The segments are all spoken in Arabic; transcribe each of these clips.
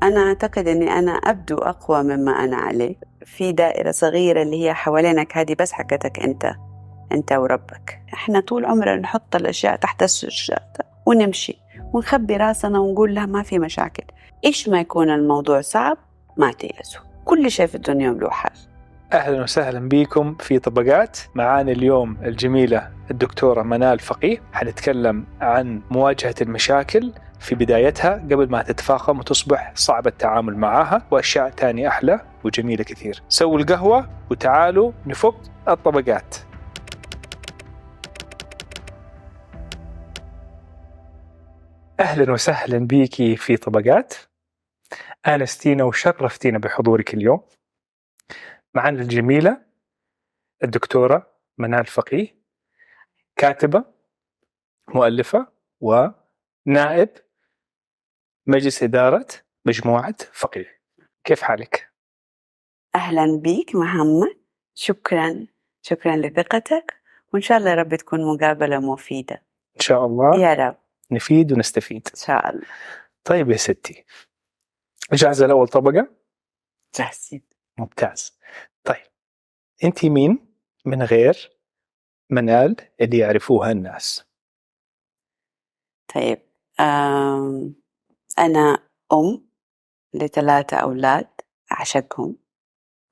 أنا أعتقد أني أنا أبدو أقوى مما أنا عليه في دائرة صغيرة اللي هي حوالينك، هذه بس حكتك أنت وربك. إحنا طول عمرنا نحط الأشياء تحت السجادة ونمشي ونخبي راسنا ونقول لا ما في مشاكل. إيش ما يكون الموضوع صعب ما تيأسوا، كل شيء في الدنيا له حل. أهلا وسهلا بكم في طبقات. معانا اليوم الجميلة الدكتورة منال فقيه. حنتكلم عن مواجهة المشاكل في بدايتها قبل ما تتفاقم وتصبح صعب التعامل معها، وأشياء تانية أحلى وجميلة كثير. سووا القهوة وتعالوا نفك الطبقات. أهلا وسهلا بيكي في طبقات. آنستينا وشرفتينا بحضورك اليوم. معنا الجميلة الدكتورة منال فقيه، كاتبة، مؤلفة، ونائب مجلس إدارة مجموعة فقيه. كيف حالك؟ أهلا بيك محمد، شكرا لثقتك، وإن شاء الله يا رب تكون مقابلة مفيدة. إن شاء الله يا رب نفيد ونستفيد إن شاء الله. طيب يا ستي، جاهزة لأول طبقة؟ جاهزين. ممتاز. طيب أنت مين من غير منال اللي يعرفوها الناس؟ طيب أنا أم ل3 أولاد، أعشقهم،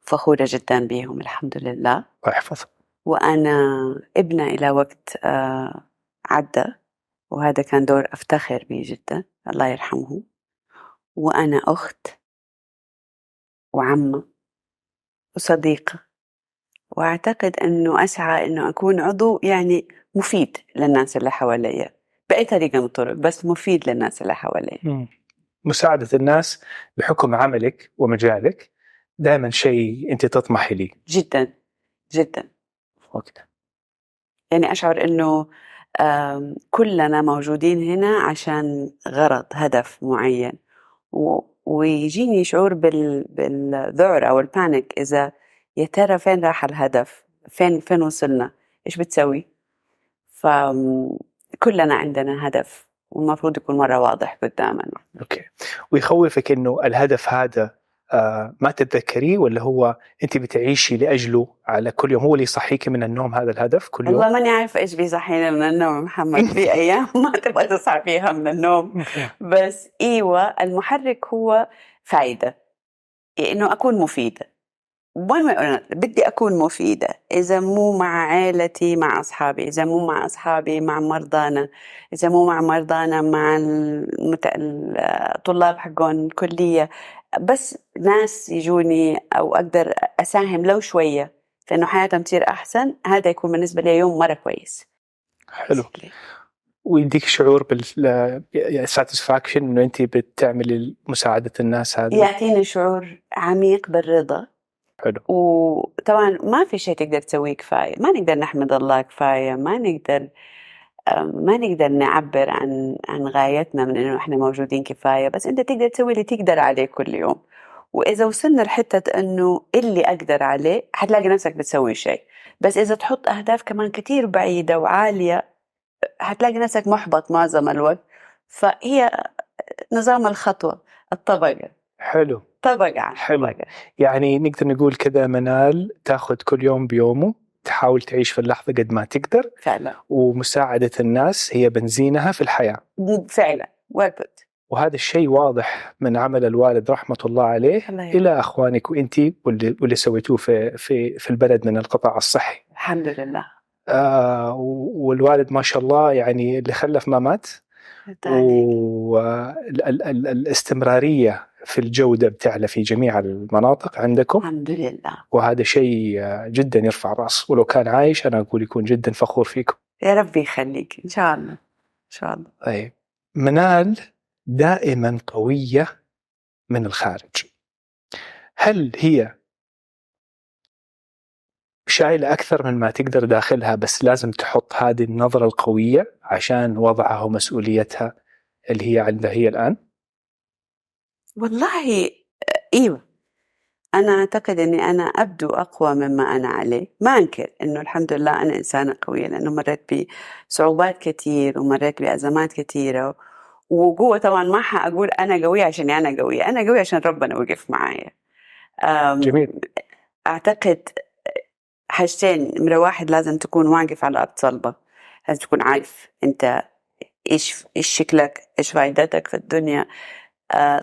فخورة جدا بهم الحمد لله. الله يحفظك. وأنا ابنة إلى وقت عدى، وهذا كان دور أفتخر به جدا، الله يرحمه. وأنا أخت وعمة وصديقة، وأعتقد أنه أسعى أنه أكون عضو يعني مفيد للناس اللي حواليا بأي طريقة من الطرق، بس مفيد للناس اللي حواليا. مساعدة الناس بحكم عملك ومجالك دائما شيء أنت تطمحي ليه. جدا جدا. وقت. يعني أشعر أنه كلنا موجودين هنا عشان غرض، هدف معين، ويجيني شعور بالذعر أو البانيك إذا يا ترى فين راح الهدف، فين وصلنا، إيش بتسوي. فكلنا عندنا هدف والمفروض يكون مرة واضح قدامنا. أوكي. ويخوفك إنه الهدف هذا ما تتذكريه، ولا هو أنت بتعيشي لأجله على كل يوم، هو اللي يصحيك من النوم هذا الهدف كل يوم؟ والله ماني عارفة إيش بيصحينا من النوم محمد، في أيام ما تبغى تصحى فيها من النوم، بس إيوة المحرك هو فايدة، إنه أكون مفيدة. بدي أكون مفيدة، إذا مو مع عائلتي مع أصحابي، إذا مو مع أصحابي مع مرضانا، إذا مو مع مرضانا مع الطلاب حقون الكلية، بس ناس يجوني أو أقدر أساهم لو شوية في إنه حياتهم تصير أحسن، هذا يكون بالنسبة لي يوم مرة كويس. حلو. ويديك شعور بالساتسفاكشن إنه أنت بتعملي مساعدة الناس، هذا يعطيني شعور عميق بالرضا. حلو. وطبعا ما في شيء تقدر تسويه كفاية، ما نقدر نحمد الله كفاية، ما نقدر نعبر عن غايتنا من إنه إحنا موجودين كفاية، بس أنت تقدر تسوي اللي تقدر عليه كل يوم. وإذا وصلنا لحتة إنه اللي أقدر عليه هتلاقي نفسك بتسوي شيء، بس إذا تحط أهداف كمان كتير بعيدة وعالية هتلاقي نفسك محبط معظم الوقت. فهي نظام الخطوة، الطبقة. حلو. طبقة عن حلو. طبقة. يعني نقدر نقول كذا منال تاخذ كل يوم بيومه، تحاول تعيش في اللحظة قد ما تقدر فعلا. ومساعدة الناس هي بنزينها في الحياة. فعلا. وقت. وهذا الشيء واضح من عمل الوالد رحمة الله عليه إلى أخوانك وإنتي واللي سويتوه في البلد من القطاع الصحي. الحمد لله. والوالد ما شاء الله يعني اللي خلف ما مات. والاستمرارية في الجودة بتعلى في جميع المناطق عندكم الحمد لله، وهذا شيء جدا يرفع الرأس، ولو كان عايش أنا أقول يكون جدا فخور فيكم. يا ربي يخليك إن شاء الله إن شاء الله. طيب منال دائما قوية من الخارج، هل هي شايلة أكثر من ما تقدر داخلها بس لازم تحط هذه النظرة القوية عشان وضعها ومسؤوليتها اللي هي عندها هي الآن؟ والله إيوه، أنا أعتقد أني أنا أبدو أقوى مما أنا عليه. ما أنكر أنه الحمد لله أنا إنسانة قوية، لأنه مريت بصعوبات كتير ومريت بأزمات كتيرة، وقوة طبعا ما حأقول أنا قوية عشان أنا قوية، أنا قوية عشان ربنا وقف معايا. جميل. أعتقد حاجتين، نمرة واحد لازم تكون واقف على أرض صلبة، لازم تكون عارف أنت إيش شكلك، إيش فائدتك في الدنيا،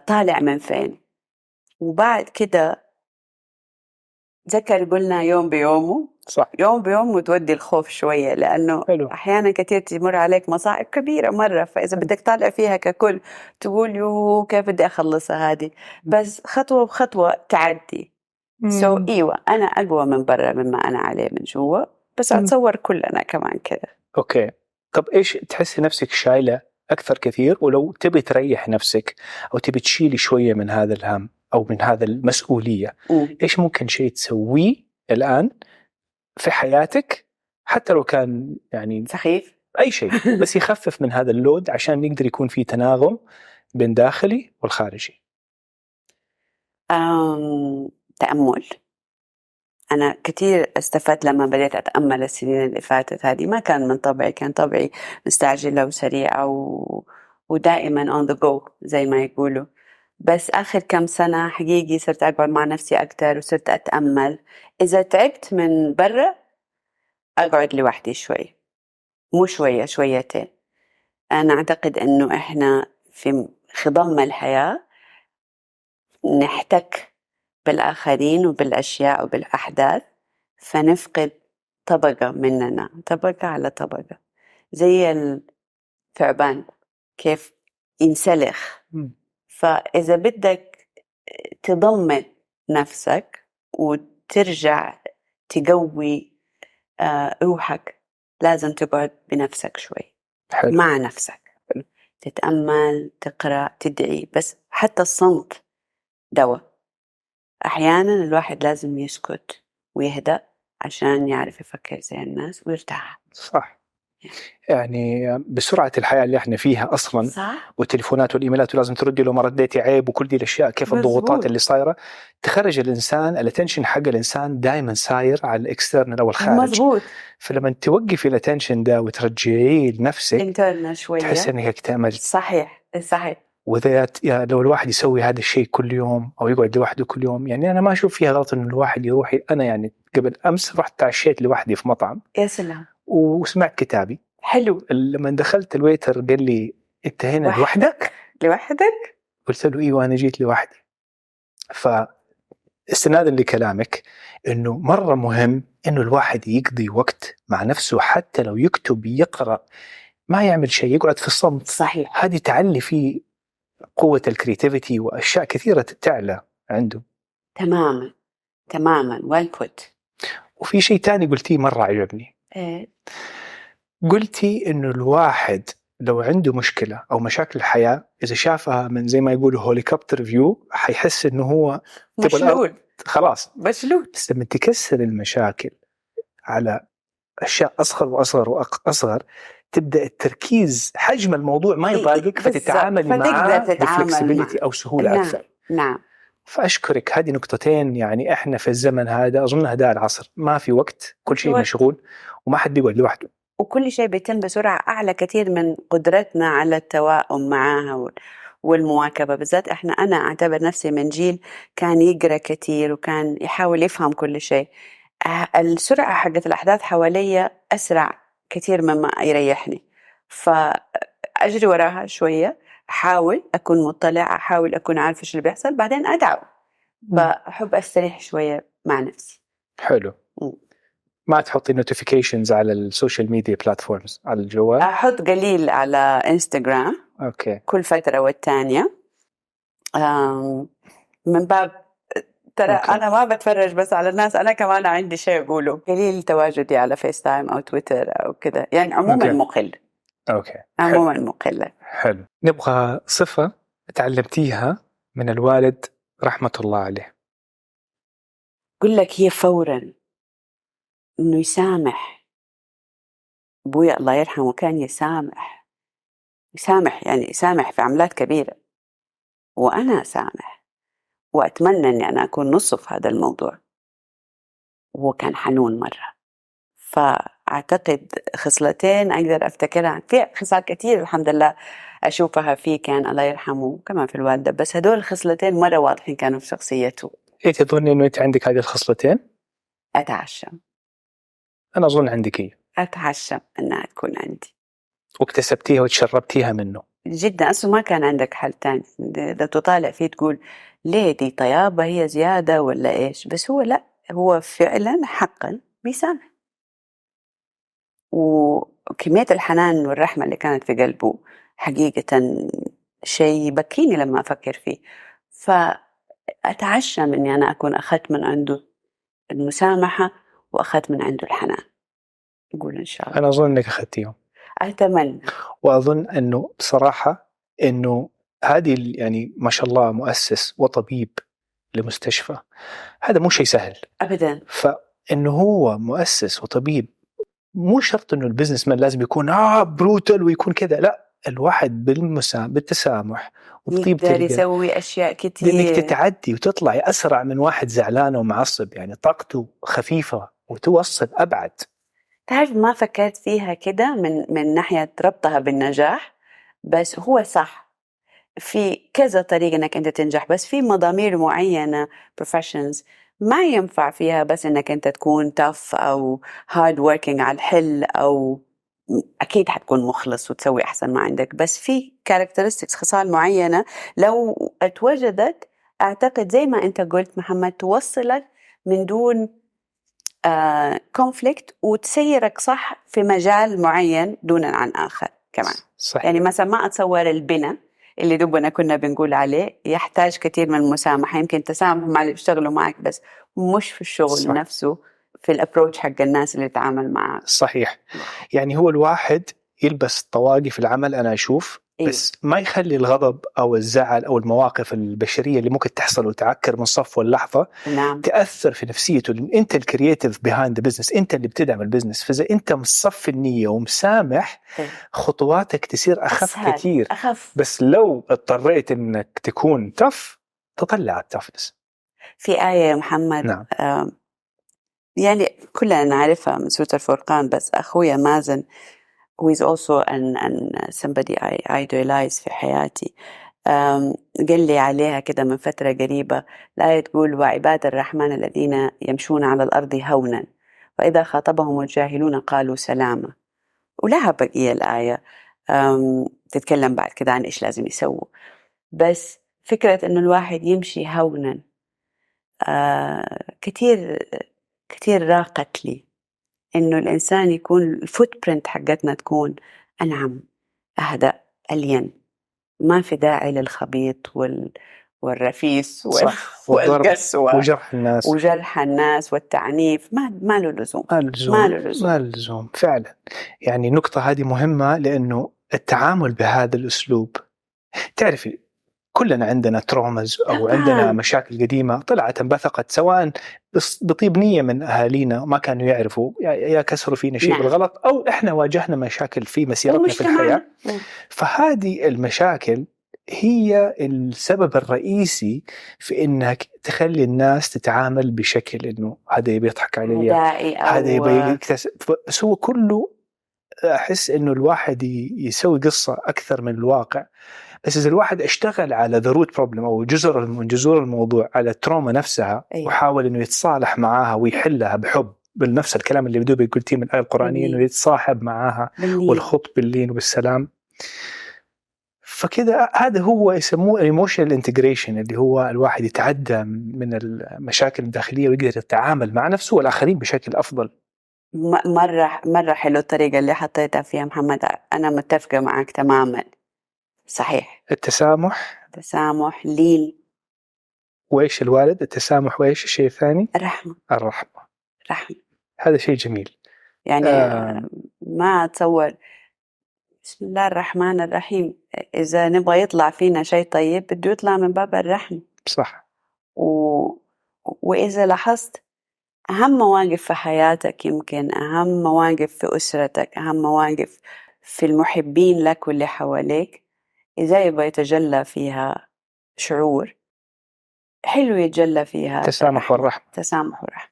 طالع من فين. وبعد كده ذكر قلنا يوم بيومه، صح. يوم بيوم وتودي الخوف شوية، لأنه حلو. أحيانا كتير تمر عليك مصائب كبيرة مرة، فإذا بدك طالع فيها ككل تقول يو كيف بدي أخلصها هذه، بس خطوة بخطوة تعدي. إيوة أنا أقوى من برا مما أنا عليه من جوا، بس أتصور كلنا كمان كده. أوكي. طب إيش تحسي نفسك شايلة أكثر كثير، ولو تبي تريح نفسك أو تبي تشيلي شوية من هذا الهم أو من هذا المسؤولية، إيش ممكن شيء تسويه الآن في حياتك، حتى لو كان يعني سخيف أي شيء بس يخفف من هذا اللود عشان يقدر يكون في تناغم بين داخلي والخارجي؟ تأمل. أنا كتير استفدت لما بديت أتأمل السنين اللي فاتت هذه، ما كان من طبعي، كان طبعي مستعجلة وسريعة ودائما on the go زي ما يقولوا. بس آخر كم سنة حقيقي صرت أقعد مع نفسي أكتر وصرت أتأمل. إذا تعبت من برا أقعد لوحدي شوي، مو شوية، شويتين. أنا أعتقد أنه إحنا في خضم الحياة نحتك بالآخرين وبالأشياء وبالأحداث، فنفقد طبقة مننا، طبقة على طبقة، زي الثعبان كيف ينسلخ. فإذا بدك تضمن نفسك وترجع تقوي روحك، لازم تقعد بنفسك شوي. حلو. مع نفسك، تتأمل، تقرأ، تدعي. بس حتى الصمت دواء. أحيانا الواحد لازم يسكت ويهدأ عشان يعرف يفكر زي الناس ويرتاح. صح. يعني بسرعة الحياة اللي احنا فيها أصلا، صح؟ والتليفونات والإيميلات ولازم تردي لو ما رديتي عيب وكل دي الأشياء، كيف الضغوطات اللي صايرة تخرج الإنسان، الاتنشن حق الإنسان دائما ساير على الإكسترنال أو الخارج. مزبوط. فلما توقفي الاتنشن ده وترجعيه لنفسك انترنا شوية، تحس إنك اكتملت. صحيح صحيح. وإذا لو الواحد يسوي هذا الشيء كل يوم أو يقعد لوحده كل يوم، يعني أنا ما أشوف فيها غلط إنه الواحد يروح. أنا يعني قبل أمس رحت تعشيت لوحدي في مطعم، يا سلام، وسمعت كتابي. حلو. لما دخلت الويتر قال لي أنت هنا لوحدك؟ لوحدك؟ قلت له إيوه أنا جيت لوحدي. فاستنادا لكلامك إنه مرة مهم إنه الواحد يقضي وقت مع نفسه، حتى لو يكتب يقرأ ما يعمل شيء، يقعد في الصمت. صحيح. هذه تعلي فيه قوة الكرياتيفيتي وأشياء كثيرة تعلى عنده. تماما تماما، well put. وفي شيء تاني قلتيه مرة عجبني. قلتي إنه الواحد لو عنده مشكلة أو مشاكل الحياة، إذا شافها من زي ما يقولوا هوليكوبتر فيو، حيحس إنه هو مشلول، خلاص مشلول. بس لما تكسر المشاكل على أشياء أصغر وأصغر وأصغر، تبدأ التركيز حجم الموضوع ما يضايقك، فتتعامل معاه بفلكسبيليتي أو سهولة أكثر. نعم. فأشكرك. هذه نقطتين. يعني إحنا في الزمن هذا أظن هذا العصر ما في وقت، كل شيء مشغول وما حد يقعد لوحده، وكل شيء بيتم بسرعة أعلى كثير من قدرتنا على التواؤم معها والمواكبة. بالذات أنا أعتبر نفسي من جيل كان يقرأ كثير وكان يحاول يفهم كل شيء. السرعة حقت الأحداث حواليا أسرع كثير مما يريحني، فأجري وراها شوية، أحاول أكون مطلع، أحاول أكون عارفة إيش اللي بيحصل، بعدين أدعو. بحب أستريح شوية مع نفسي. حلو. ما تحطي نوتيفيكيشنز على السوشيال ميديا بلاتفورمز على الجوال؟ أحط قليل على إنستغرام. أوكي. كل فترة والتانية، من باب ترى أنا ما بتفرج بس على الناس، أنا كمان عندي شيء أقوله. قليل تواجدي على فيس تايم أو تويتر أو كده، يعني عموما مقل. أوكي. عموما مقلة. حلو. نبغى صفة تعلمتيها من الوالد رحمة الله عليه. قل لك هي فورا إنه يسامح. أبويا الله يرحمه كان يسامح، يعني يسامح في عملات كبيرة، وأنا أسامح وأتمنى أني أنا أكون نص في هذا الموضوع. وهو كان حنون مرة. فأعتقد خصلتين أقدر أفتكرها، في خصال كتير الحمد لله أشوفها فيه كان الله يرحمه كمان في الوالدة، بس هدول الخصلتين مرة واضحين كانوا في شخصيته. إيه تظن إنه أنت عندك هذه الخصلتين؟ أتعشم أنا أظن عندك إيه، أتعشم أنها تكون عندي واكتسبتيها وتشربتيها منه جدا. أصلا ما كان عندك حل تاني، إذا تطالع فيه تقول ليه دي طيابة هي زيادة ولا إيش، بس هو لا، هو فعلا حقا بيسامح. وكمية الحنان والرحمة اللي كانت في قلبه حقيقة شيء بكيني لما أفكر فيه. فأتعشم أني أنا أكون أخذت من عنده المسامحة وأخذت من عنده الحنان. أقول إن شاء الله. أنا أظن إنك أخذتيهم، أتمنى. وأظن أنه بصراحة أنه هذه يعني ما شاء الله مؤسس وطبيب لمستشفى، هذا مو شيء سهل أبدا. فإنه هو مؤسس وطبيب، مو شرط إنه البزنس مان لازم يكون بروتال ويكون كذا، لا، الواحد بالتسامح وبطيبة يقدر القلب يسوي أشياء لأنك كتير. تتعدي وتطلعي أسرع من واحد زعلان ومعصب، يعني طاقته خفيفة وتوصل أبعد. تعرف ما فكرت فيها كده من ناحية ربطها بالنجاح، بس هو صح في كذا طريقة انك انت تنجح، بس في مضامير معينة professions ما ينفع فيها بس انك انت تكون tough او hard working على الحل، او اكيد حتكون مخلص وتسوي احسن ما عندك، بس في characteristics خصال معينة لو اتوجدت اعتقد زي ما انت قلت محمد توصلك من دون كونفليكت وتسيرك صح في مجال معين دونا عن آخر كمان. صحيح. يعني مثلا ما أتصور البناء اللي دوبنا كنا بنقول عليه يحتاج كثير من المسامحة، يمكن تسامح مع اللي بيشتغلوا معك بس مش في الشغل صح. نفسه في الابروتش حق الناس اللي تتعامل معه. صحيح. يعني هو الواحد يلبس طواقي في العمل أنا أشوف، بس ما يخلي الغضب أو الزعل أو المواقف البشرية اللي ممكن تحصل وتعكر من صفوة اللحظة نعم. تأثر في نفسيته، لأن أنت الكرياتيف بيهايند البزنس، أنت اللي بتدعم البزنس، فإذا أنت مصف النية ومسامح خطواتك تصير أخف كتير. أخف. بس لو اضطريت أنك تكون تف تطلع التفنس. في آية يا محمد، نعم. يعني كلنا نعرفها من سورة الفرقان، بس أخويا مازن who is also somebody I idolize في حياتي قال لي عليها كده من فترة قريبة، الآية تقول وعباد الرحمن الذين يمشون على الأرض هونا وإذا خاطبهم الجاهلون قالوا سلاما. ولها بقية الآية تتكلم بعد كده عن إيش لازم يسووا، بس فكرة إنه الواحد يمشي هونا كتير راقت لي إنه الإنسان يكون الفوت برنت حقتنا تكون أنعم أهدأ ألين، ما في داعي للخبيط والرفيس والقس وجرح الناس والتعنيف، ما له لزوم. ما له لزوم فعلا. يعني النقطة هذه مهمة، لأنه التعامل بهذا الأسلوب، تعرفي كلنا عندنا ترومز أو عندنا مشاكل قديمة طلعت انبثقت، سواء بطيب نية من أهالينا ما كانوا يعرفوا يا كسروا فينا شيء بالغلط، أو إحنا واجهنا مشاكل في مسيرتنا في الحياة. فهذه المشاكل هي السبب الرئيسي في إنك تخلي الناس تتعامل بشكل إنه هذا يبي يضحك علي، هذا يبي يكتسب. بس هو كله أحس إنه الواحد يسوي قصة أكثر من الواقع. بس إذا الواحد اشتغل على the root problem أو جذور من جذور الموضوع، على التروما نفسها، وحاول إنه يتصالح معاها ويحلها بحب، بالنفس الكلام اللي بدو قلتيه من الآية القرآنية، إنه يتصاحب معاها والخط باللين وبالسلام. فكذا هذا هو يسموه emotional integration، اللي هو الواحد يتعدى من المشاكل الداخلية ويقدر يتعامل مع نفسه والآخرين بشكل أفضل. مرة حلو الطريقة اللي حطيتها فيها محمد، أنا متفقة معك تماما. صحيح. التسامح لين. وإيش الوالد التسامح، وإيش الشيء الثاني؟ الرحمة. هذا شيء جميل. يعني ما أتصور. بسم الله الرحمن الرحيم، إذا نبغى يطلع فينا شيء طيب بده يطلع من باب الرحمة. صح. وإذا لاحظت أهم مواقف في حياتك، يمكن أهم مواقف في أسرتك، أهم مواقف في المحبين لك واللي حواليك، إذا يبغى يتجلى فيها شعور حلو يتجلى فيها تسامح والرحمة. تسامح والرحمة.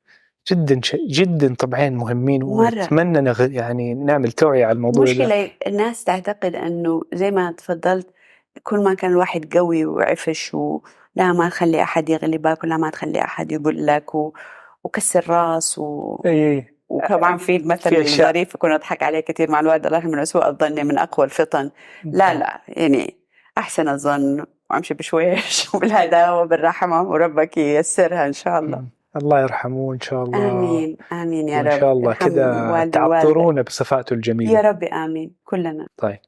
جدا جدا طبعين مهمين، مرة. ونتمنى يعني نعمل توعية على الموضوع ده. مشكلة الناس تعتقد أنه زي ما تفضلت، كل ما كان الواحد قوي وعفش لا ما تخلي أحد يغلبك ولا ما تخلي أحد يقول لك وكسر راس اي وطبعا في المثل في أشياء. الظريف كنا نضحك عليه كثير مع الوالد الله يرحمه، من سوء الظن من أقوى الفطن. لا يعني أحسن الظن وأمشي بشويش وبالهداوة بالرحمة وربك ييسرها إن شاء الله. الله يرحمه إن شاء الله. آمين آمين يا رب. إن شاء الله كذا تعطرونا بصفاته الجميلة يا رب. آمين كلنا. طيب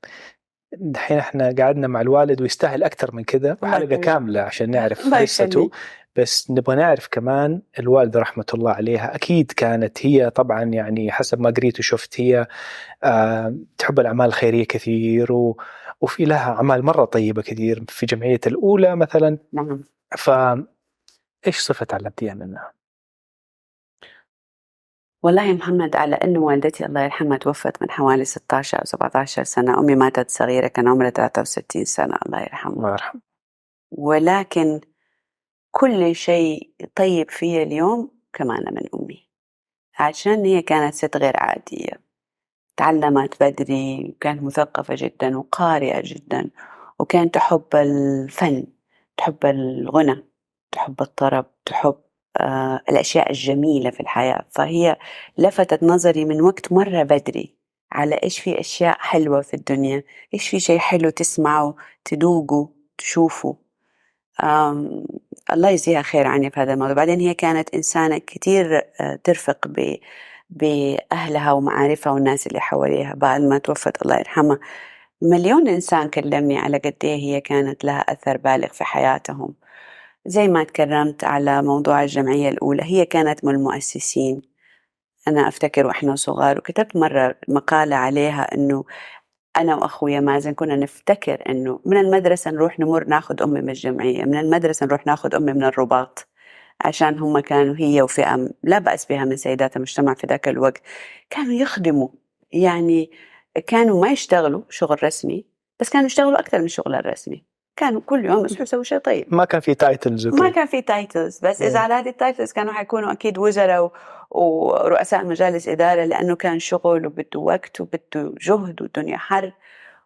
الحين احنا قعدنا مع الوالد ويستاهل أكثر من كذا حلقة كاملة عشان نعرف قصته، بس نبغى نعرف كمان الوالدة رحمة الله عليها. أكيد كانت هي طبعا يعني حسب ما قريت وشفت هي تحب الأعمال الخيرية كثير وفي لها أعمال مرة طيبة كثير في جمعية الأولى مثلا. نعم. إيش صفة تعلمتيها منها؟ والله يا محمد، على أنه والدتي الله يرحمها توفت من حوالي 16 أو 17 سنة، أمي ماتت صغيرة كان عمرها 63 سنة الله يرحمها. الله يرحمه. ولكن كل شيء طيب فيها اليوم كمان من أمي، عشان هي كانت ست غير عادية، تعلمت بدري وكانت مثقفة جدا وقارئة جدا، وكانت تحب الفن، تحب الغنى، تحب الطرب، تحب الأشياء الجميلة في الحياة. فهي لفتت نظري من وقت مرة بدري على إيش في أشياء حلوة في الدنيا، إيش في شيء حلو تسمعه تذوقه تشوفه. الله يجزيها خير عني في هذا الموضوع. بعدين هي كانت إنسانة كتير ترفق بأهلها ومعارفها والناس اللي حواليها. بعد ما توفت الله يرحمها مليون إنسان كلمني على قد إيه هي كانت لها أثر بالغ في حياتهم. زي ما تكرمت على موضوع الجمعية الأولى، هي كانت من المؤسسين. أنا أفتكر وإحنا صغار وكتبت مرة مقالة عليها أنه أنا وأخويا مازن كنا نفتكر أنه من المدرسة نروح نمر ناخد أمي من الجمعية، من المدرسة نروح ناخد أمي من الرباط، عشان هم كانوا هي وفئة لا بأس بها من سيدات المجتمع في ذاك الوقت كانوا يخدموا، يعني كانوا ما يشتغلوا شغل رسمي بس كانوا يشتغلوا أكثر من الشغل الرسمي، كانوا كل يوم يسووا شيء طيب. ما كان في تايتلز ما كان في تايتلز، بس إذا على هذه التايتلز كانوا حيكونوا أكيد وزراء ورؤساء مجالس إدارة، لأنه كان شغل وبده وقت وبده جهد والدنيا حر،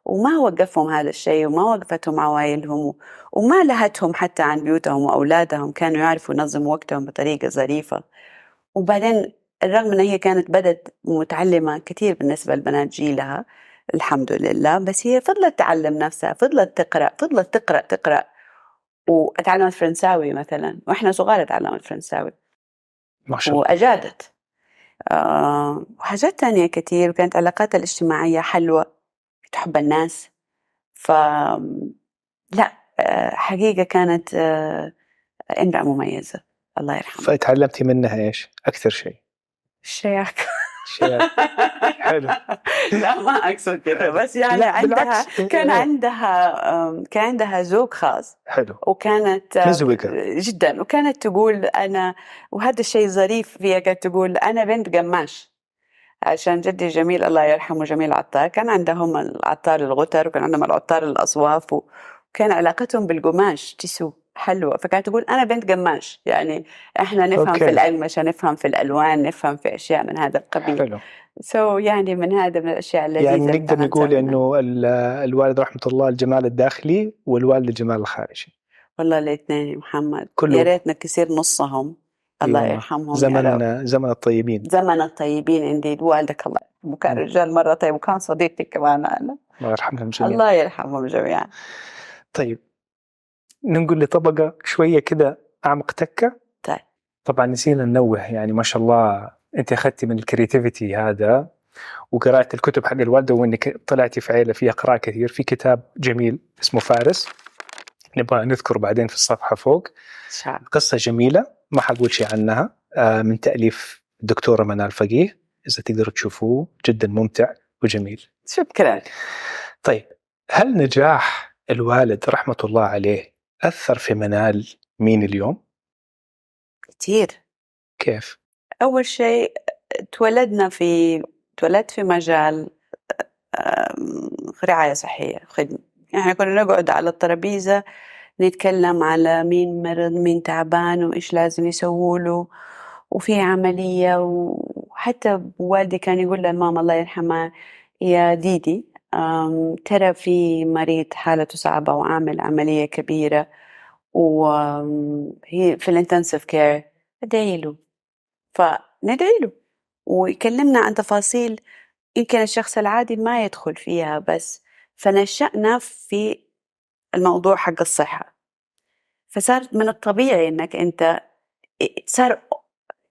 وما وقفهم هذا الشيء وما وقفتهم عوائلهم وما لهتهم حتى عن بيوتهم وأولادهم، كانوا يعرفوا ينظموا وقتهم بطريقة ظريفة. وبعدين الرغم أن هي كانت بدت متعلمة كثير بالنسبة لبنات جيلها الحمد لله، بس هي فضلت تعلم نفسها، فضلت تقرأ وأتعلمت فرنساوي مثلا، وإحنا صغار تعلمت فرنساوي ما شاء الله. وأجادت وحاجات تانية كتير، وكانت علاقاتها الاجتماعية حلوة، تحب الناس. لا حقيقة كانت امرأة مميزة الله يرحمها. فتعلمتي منها إيش أكثر شيء؟ الشياكة. حلو. لا ما أقصد كده، بس يعني عندها كان عندها ذوق خاص. حلو. وكانت مزوقة جدا، وكانت تقول أنا، وهذا الشيء ظريف فيها، كانت تقول أنا بنت قماش، عشان جدي جميل الله يرحمه جميل عطار كان عندهم العطار الغتر وكان عندهم العطار الأصواف، وكان علاقتهم بالقماش تسو حلوة. فكانت تقول أنا بنت قماش، يعني إحنا نفهم في الأقمشة، نفهم في الألوان، نفهم في أشياء من هذا القبيل. حلو. يعني من هذا من الأشياء اللذيذة. يعني نقدر نقول إنه الوالد رحمة الله الجمال الداخلي والوالد الجمال الخارجي. والله الاثنين يا محمد، كله. يا ريتنا كثير نصهم الله يرحمهم. زمن الطيبين. زمن الطيبين انديد. والدك الله يرحمه كان رجال مرة طيب، وكان صديقي كمان أنا. الله يرحمهم جميعا. الله يرحمهم جميعا. طيب ننقل لطبقة شوية كده أعمق تكة. طيب. طبعا نسينا ننوه، يعني ما شاء الله أنت أخذتي من الكرياتيفيتي هذا وقرأت الكتب حق الوالدة، وإنك طلعتي في عائلة فيها قراءة كثير. في كتاب جميل اسمه فارس نبغى نذكره بعدين في الصفحة فوق. قصة جميلة ما حقول شيء عنها، من تأليف الدكتورة منال فقيه، إذا تقدروا تشوفوه جدا ممتع وجميل. شكرا. طيب هل نجاح الوالد رحمة الله عليه أثر في منال مين اليوم؟ كتير. كيف؟ أول شيء تولدت في مجال رعاية صحية، خدمة. يعني كنا نقعد على الترابيزة نتكلم على مين مرض مين تعبان وإيش لازم يسووله وفي عملية. وحتى والدي كان يقول للماما الله يرحمها: يا ديدي، ترى في مريض حالته صعبة وعامل عملية كبيرة وهي في الانتنسيف كير، ادعي له. فندعي له ويكلمنا عن تفاصيل يمكن الشخص العادي ما يدخل فيها، بس فنشأنا في الموضوع حق الصحة. فصار من الطبيعي انك انت صار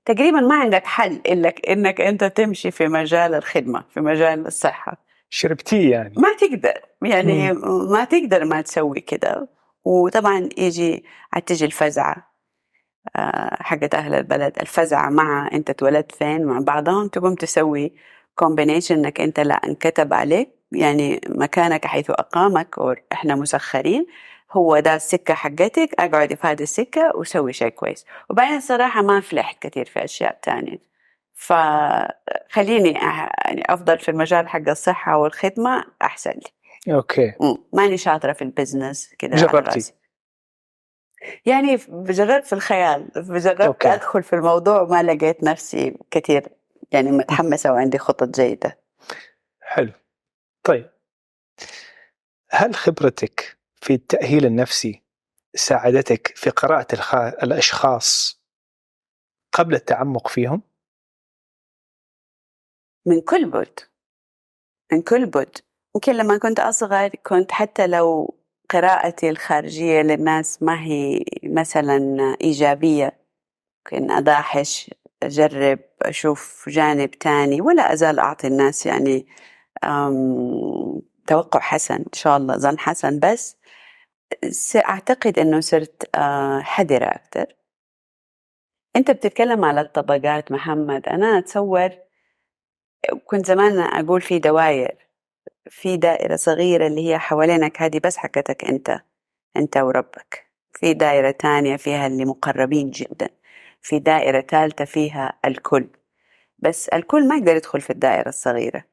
تقريبا ما عندك حل إلا انك انت تمشي في مجال الخدمة، في مجال الصحة. شربتيه يعني. ما تقدر يعني ما تقدر ما تسوي كده. وطبعا تجي الفزعة حقت أهل البلد، الفزعة مع أنت اتولدت فين مع بعضهم، تقوم تسوي كومبينيشن أنك أنت لا انكتب عليك يعني مكانك حيث أقامك وإحنا مسخرين، هو ده السكة حقتك، أقعد في هذه السكة وسوي شيء كويس. وبعدين الصراحة ما فلحت كثير في أشياء تانية، فخليني يعني أفضل في المجال حق الصحة والخدمة أحسن لي. أوكي. ماني شاطرة في البزنس كده على جربتي؟ راسي. يعني جربت في الخيال، جربت أوكي. أدخل في الموضوع وما لقيت نفسي كثير يعني متحمسة وعندي خطط جيدة. حلو. طيب، هل خبرتك في التأهيل النفسي ساعدتك في قراءة الأشخاص قبل التعمق فيهم؟ من كل بود، من كل بود. يمكن لما كنت أصغر كنت حتى لو قراءتي الخارجية للناس ما هي مثلا إيجابية، ممكن أضاحش، أجرب أشوف جانب تاني، ولا أزال أعطي الناس يعني توقع حسن إن شاء الله، ظن حسن. بس أعتقد أنه صرت حذرة أكتر. أنت بتتكلم على الطبقات محمد، أنا أتصور كنت زمان أقول في دوائر، في دائرة صغيرة اللي هي حوالينك، هذه بس حكتك أنت وربك. في دائرة تانية فيها اللي مقربين جدا. في دائرة ثالثة فيها الكل، بس الكل ما يقدر يدخل في الدائرة الصغيرة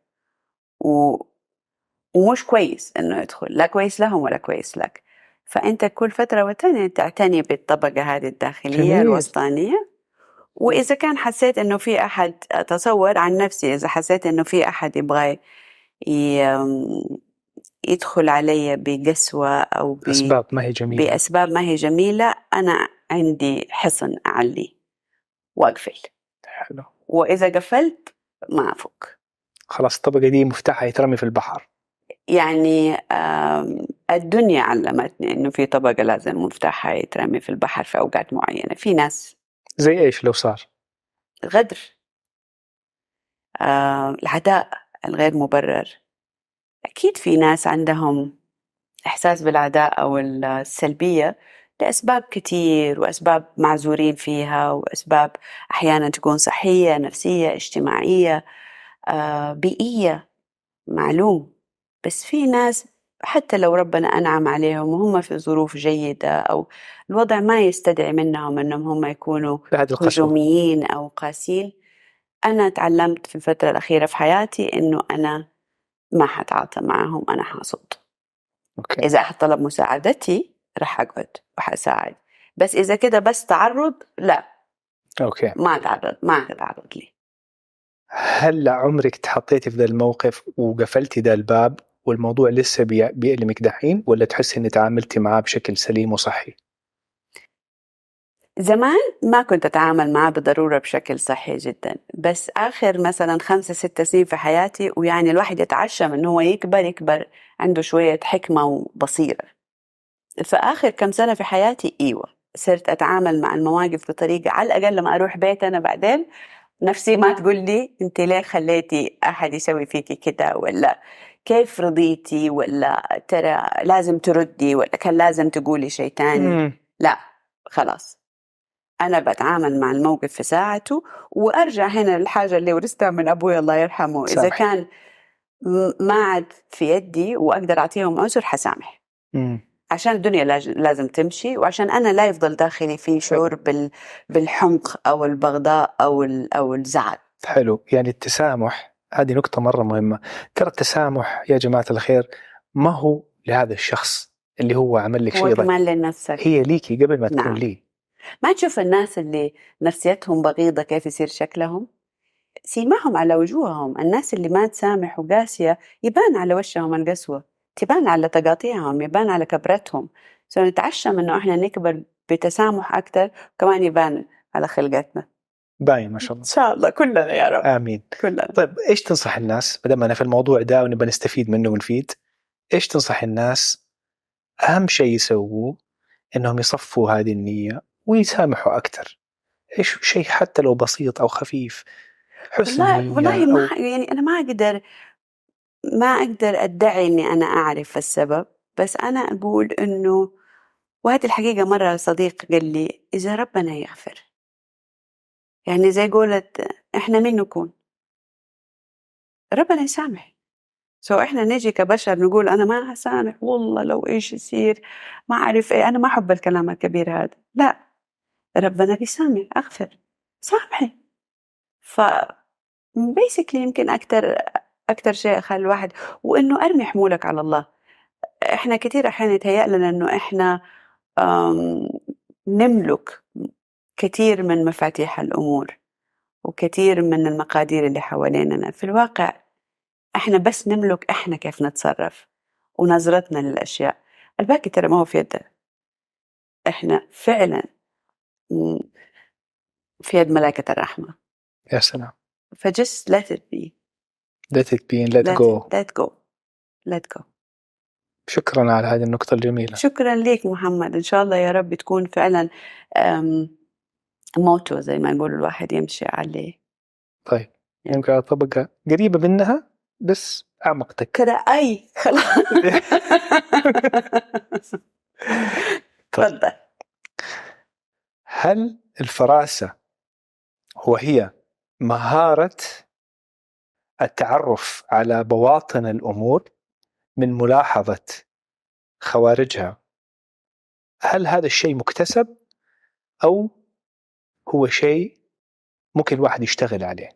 ومش كويس إنه يدخل، لا كويس لهم ولا كويس لك. فأنت كل فترة وتانية تعتني بالطبقة هذه الداخلية. جميل. الوسطانية. وإذا كان حسيت إنه في أحد، أتصور عن نفسي إذا حسيت إنه في أحد يبغى يدخل علي بقسوة أو أسباب ما هي جميلة، بأسباب ما هي جميلة، أنا عندي حصن أعلي وأقفل. حلو. وإذا قفلت ما أفك، خلاص الطبقة دي مفتاحها يترمي في البحر. يعني الدنيا علمتني إنه في طبقة لازم مفتاحها يترمي في البحر في أوقات معينة. في ناس زي إيش لو صار؟ غدر، العداء الغير مبرر. أكيد في ناس عندهم إحساس بالعداء أو السلبية لأسباب كتير، وأسباب معذورين فيها، وأسباب أحيانا تكون صحية، نفسية، اجتماعية، بيئية، معلوم. بس في ناس حتى لو ربنا أنعم عليهم وهم في ظروف جيدة أو الوضع ما يستدعي منهم أنهم هم يكونوا هجوميين أو قاسين، أنا تعلمت في الفترة الأخيرة في حياتي أنه أنا ما حتعاطى معهم، أنا حاصد. أوكي. إذا أحد طلب مساعدتي رح أقعد وحساعد، بس إذا كده بس تعرض لا. أوكي. ما تعرض لي. هل عمرك تحطيتي في ذا الموقف وقفلتي ذا الباب والموضوع لسه بيألمك دحين، ولا تحسي إن تعاملتي معاه بشكل سليم وصحي؟ زمان ما كنت أتعامل معاه بالضرورة بشكل صحي جدا، بس آخر مثلا 5-6 سنين في حياتي، ويعني الواحد يتعشم إنه هو يكبر عنده شوية حكمة وبصيرة. فآخر كم سنة في حياتي إيوة صرت أتعامل مع المواقف بطريقة، على الأقل لما أروح بيت أنا بعدين نفسي ما تقول لي أنت ليه خليتي أحد يسوي فيكي كده، ولا كيف رضيتي، ولا ترى لازم تردي، ولا كان لازم تقولي شيء تاني. لا خلاص، أنا بتعامل مع الموقف في ساعته، وأرجع هنا للحاجة اللي ورثتها من أبوي الله يرحمه. إذا كان ما عاد في يدي وأقدر أعطيهم عذر حسامح، عشان الدنيا لازم تمشي، وعشان أنا لا يفضل داخلي في شعور بالحمق أو البغضاء أو الزعل. حلو. يعني التسامح هذه نقطة مرة مهمة. ترى التسامح يا جماعة الخير ما هو لهذا الشخص اللي هو عمل لك شيء، هو كمان لنفسك، هي ليكي قبل ما تكون نعم. لي. ما تشوف الناس اللي نفسيتهم بغيضة كيف يصير شكلهم؟ سيماهم على وجوههم. الناس اللي ما تسامح وقاسية يبان على وشهم القسوة، تبان على تقاطيعهم، يبان على كبرتهم. نتعشم إنه إحنا نكبر بتسامح أكتر، كمان يبان على خلقتنا. باين ما شاء إن الله. شاء الله كلنا يا رب. آمين. كلنا. طيب إيش تنصح الناس بدل أنا في الموضوع ده ونبى نستفيد منه ونفيد؟ إيش تنصح الناس أهم شيء يسووه إنهم يصفوا هذه النية ويسامحوا أكتر؟ إيش شيء حتى لو بسيط أو خفيف، حسن والله نية أو يعني أنا ما أقدر أدعي إني أنا أعرف السبب، بس أنا أقول إنه، وهذه الحقيقة مرة صديق قال لي إذا ربنا يغفر، يعني زي قولت إحنا مين نكون؟ ربنا يسامح. إحنا نجي كبشر نقول أنا ما هسامح والله لو إيش يصير ما أعرف إيه. أنا ما أحب الكلام الكبير هذا، لا، ربنا بيسامح، أغفر، سامحي. basically يمكن أكتر شيء أخلي الواحد، وإنه أرمي حمولك على الله. إحنا كتير أحيان يتهيأ لنا إنه إحنا نملك كتير من مفاتيح الأمور وكتير من المقادير اللي حواليننا. في الواقع إحنا بس نملك إحنا كيف نتصرف ونظرتنا للأشياء. الباقي ترى ما هو في يدنا، إحنا فعلا في يد ملائكة الرحمة. يا سلام. فجست let it be. let it be and let go. let go. شكرا على هذه النقطة الجميلة. شكرا لك محمد. إن شاء الله يا رب تكون فعلا موتو زي ما يقول الواحد يمشي عليه. طيب يمكن طبقة قريبة منها بس أعمق كده أي خلاص. تفضل. هل الفراسة وهي مهارة التعرف على بواطن الأمور من ملاحظة خوارجها، هل هذا الشيء مكتسب أو هو شيء ممكن الواحد يشتغل عليه؟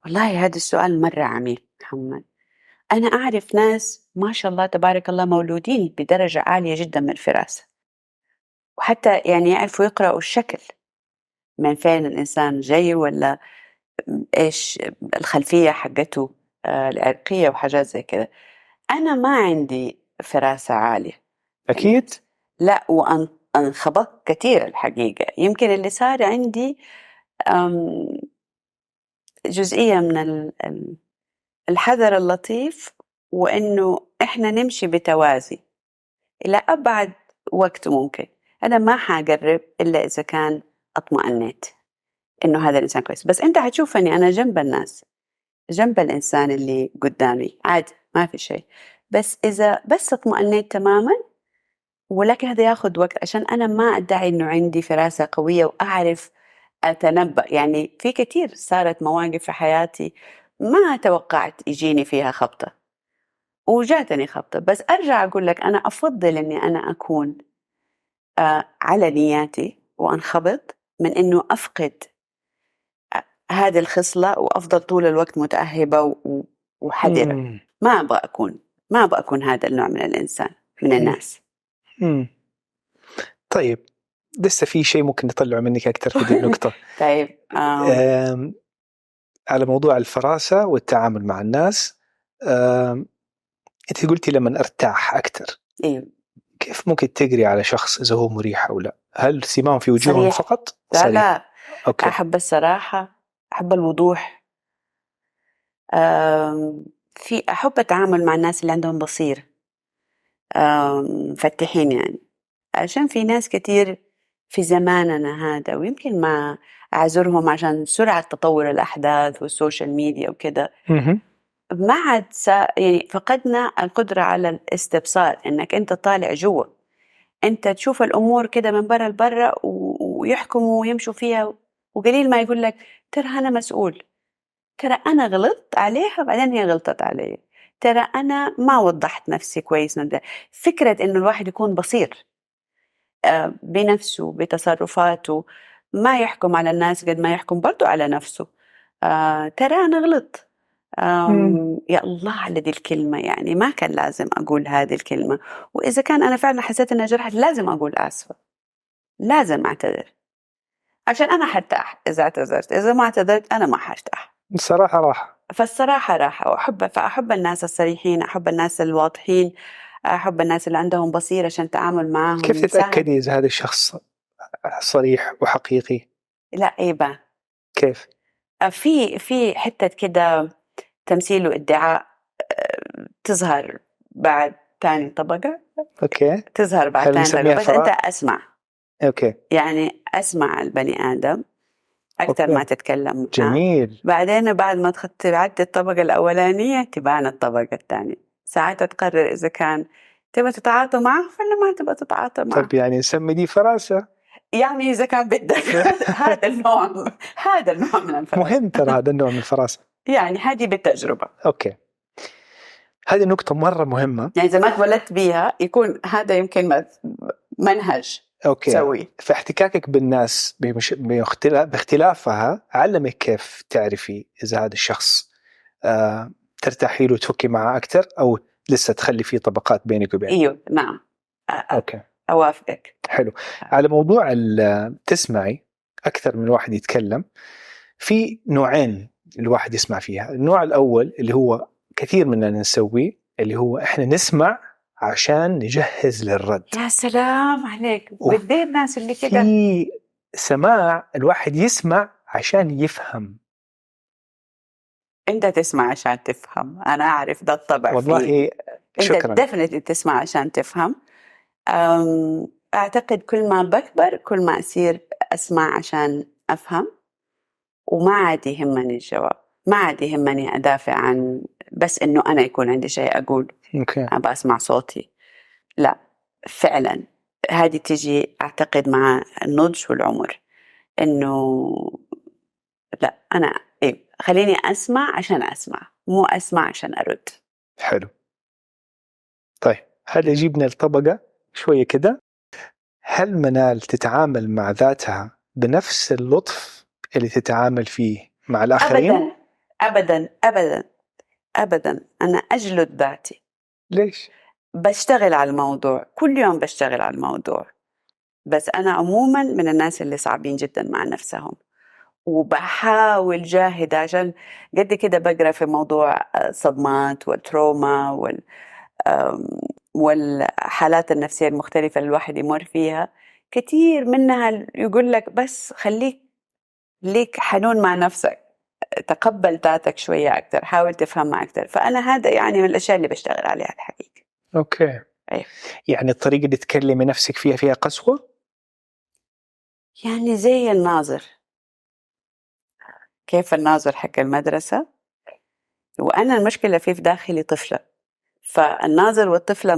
والله هذا السؤال مرة عميق محمد. أنا أعرف ناس ما شاء الله تبارك الله مولودين بدرجة عالية جدا من الفراسة، وحتى يعني يعرفوا يقرأوا الشكل من فين الإنسان جاي ولا إيش الخلفية حقته العرقية وحاجات زي كده. أنا ما عندي فراسة عالية أكيد لا، وانخبطت كثير الحقيقة. يمكن اللي صار عندي جزئية من الحذر اللطيف، وإنه إحنا نمشي بتوازي إلى أبعد وقت ممكن. أنا ما حقرب إلا إذا كان أطمئنيت إنه هذا الإنسان كويس. بس أنت هتشوفني أنا جنب الناس، جنب الإنسان اللي قدامي عادي ما في شيء. بس إذا بس اطمئنيت تماما، ولكن هذا ياخد وقت عشان أنا ما أدعي إنه عندي فراسة قوية وأعرف أتنبأ. يعني في كتير صارت مواقف في حياتي ما توقعت يجيني فيها خبطة وجاتني خبطة. بس أرجع أقول لك أنا أفضل إني أنا أكون على نياتي وأنخبط من إنه أفقد هذه الخصلة وأفضل طول الوقت متأهبة وحذرة. ما أبغى أكون هذا النوع من الإنسان من الناس. طيب لسه في شيء ممكن نطلعه منك أكثر في دي النقطة. طيب على موضوع الفراسة والتعامل مع الناس، أنت قلتي لما أرتاح أكثر. إيه؟ كيف ممكن تقري على شخص إذا هو مريح أو لا؟ هل سماهم في وجوههم صريح. فقط؟ لا أوكي. أحب الصراحة، أحب الوضوح، أحب التعامل مع الناس اللي عندهم بصير، مفتحين يعني. عشان في ناس كتير في زماننا هذا، ويمكن ما أعذرهم عشان سرعة تطور الأحداث والسوشيال ميديا وكده، ما عاد يعني فقدنا القدرة على الاستبصار، إنك أنت طالع جوا، أنت تشوف الأمور كده من برا لبرا ويحكموا ويمشوا فيها، وقليل ما يقول لك ترى أنا مسؤول، ترى أنا غلطت عليها بعدين هي غلطت علي، ترى أنا ما وضحت نفسي كويس. فكرة إنه الواحد يكون بصير بنفسه بتصرفاته، ما يحكم على الناس قد ما يحكم برضو على نفسه. ترى أنا غلط، يا الله على دي الكلمة، يعني ما كان لازم أقول هذه الكلمة، وإذا كان أنا فعلا حسيت أنها جرحت لازم أقول آسفة. لازم أعتذر عشان أنا حرتاح. إذا اعتذرت، إذا ما اعتذرت أنا ما حرتاح. الصراحة راحة. فالصراحة راحة، فأحب الناس الصريحين، أحب الناس الواضحين، أحب الناس اللي عندهم بصيرة عشان التعامل معهم. كيف تتأكدي إذا هذا الشخص صريح وحقيقي؟ لا إيبا، كيف؟ في حتة كده تمثيل وادعاء تظهر بعد تاني طبقة. أوكي. تظهر بعد هل تاني طبقة، نسميها بس أنت فراغ؟ أسمع. أوكي. يعني أسمع البني آدم أكثر أوكي. ما تتكلم معه. جميل. بعدين بعد ما تعدي الطبقة الأولانية تبان الطبقة الثانية، ساعتها تقرر إذا كان تبغى تتعاطى معه ولا ما تبغى تتعاطى معه. طب يعني نسمي دي فراسة؟ يعني إذا كان بدك هذا النوع من الفراسة. مهم ترى هذا النوع من الفراسة. يعني هذه بالتجربة. أوكي. هذه نقطة مرة مهمة. يعني إذا ما تولدت بيها يكون هذا يمكن منهج. أوكي. تسوي. فاحتكاكك بالناس باختلافها علمك كيف تعرفي إذا هذا الشخص ترتاحي له تفكي معه أكتر أو لسه تخلي فيه طبقات بينك وبينه. أيوه نعم. أوكي. أوافقك. حلو. على موضوع تسمعي أكثر من واحد يتكلم، في نوعين الواحد يسمع فيها. النوع الأول اللي هو كثير مننا نسويه، اللي هو إحنا نسمع عشان نجهز للرد. يا سلام عليك، بدي الناس اللي كده. في سماع الواحد يسمع عشان يفهم. أنت تسمع عشان تفهم، أنا أعرف ده الطبع والله فيه. شكرا. أنت definitely تسمع عشان تفهم. أعتقد كل ما بكبر كل ما أصير أسمع عشان أفهم، وما عاد يهمني الجواب، ما عاد يهمني أدافع عن بس إنه أنا يكون عندي شيء أقول. أبى أسمع صوتي. لا فعلا هذه تيجي أعتقد مع النضج والعمر، إنه لا أنا خليني أسمع عشان أسمع، مو أسمع عشان أرد. حلو. طيب هذا يجيبنا الطبقة شوية كده. هل منال تتعامل مع ذاتها بنفس اللطف اللي تتعامل فيه مع الآخرين؟ أبدا أبدا أبدا أبدا. أنا أجلد ذاتي. ليش؟ بشتغل على الموضوع كل يوم، بشتغل على الموضوع. بس أنا عموما من الناس اللي صعبين جدا مع نفسهم، وبحاول جاهد عشان قد كده بقرأ في موضوع الصدمات والتروما والحالات النفسية المختلفة اللي الواحد يمر فيها. كتير منها يقول لك بس خليك ليك حنون مع نفسك، تقبل ذاتك شوية أكتر، حاول تفهمها أكتر. فأنا هذا يعني من الأشياء اللي بشتغل عليها الحقيقة. أوكي. أيه. يعني الطريقة اللي تكلمي نفسك فيها قسوة؟ يعني زي الناظر، كيف الناظر حق المدرسة، وأنا المشكلة في داخلي طفلة، فالناظر والطفلة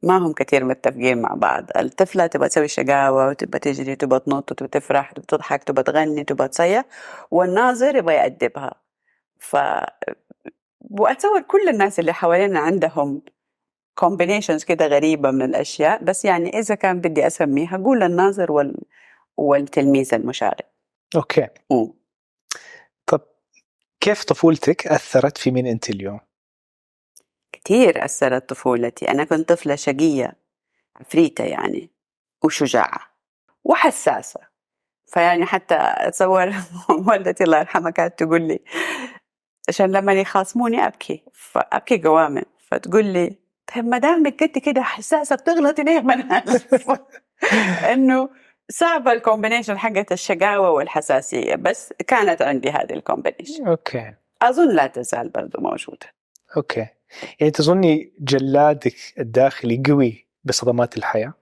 ما هم كتير متفقين مع بعض. الطفلة تبغى تسوي شقاوة وتبغى تجري، تبغى تنط، تبغى تفرح، تبغى تضحك، تبغى تغني، تبغى تصيح، والناظر يبغى يأدبها. وأتصور كل الناس اللي حوالينا عندهم combinations كده غريبة من الأشياء، بس يعني إذا كان بدي أسميها قول الناظر والتلميذ المشاغب. أوكي. طب كيف طفولتك أثرت في مين أنت اليوم؟ كتير أثرت طفولتي. أنا كنت طفلة شقية عفريتة يعني، وشجاعة وحساسة. فيعني حتى أتصور والدتي الله يرحمها كانت تقول لي عشان لما يخاصموني فأبكي قوامي، فتقول لي طيب ما دامك قد كده حساسة بتغلطي ليه منال؟ إنه صعبة الكومبينيشن حقت الشقاوة والحساسية، بس كانت عندي هذه الكومبينيشن. أوكي. أظن لا تزال برضو موجودة. أوكي. يعني تظني جلادك الداخلي قوي بصدمات الحياة؟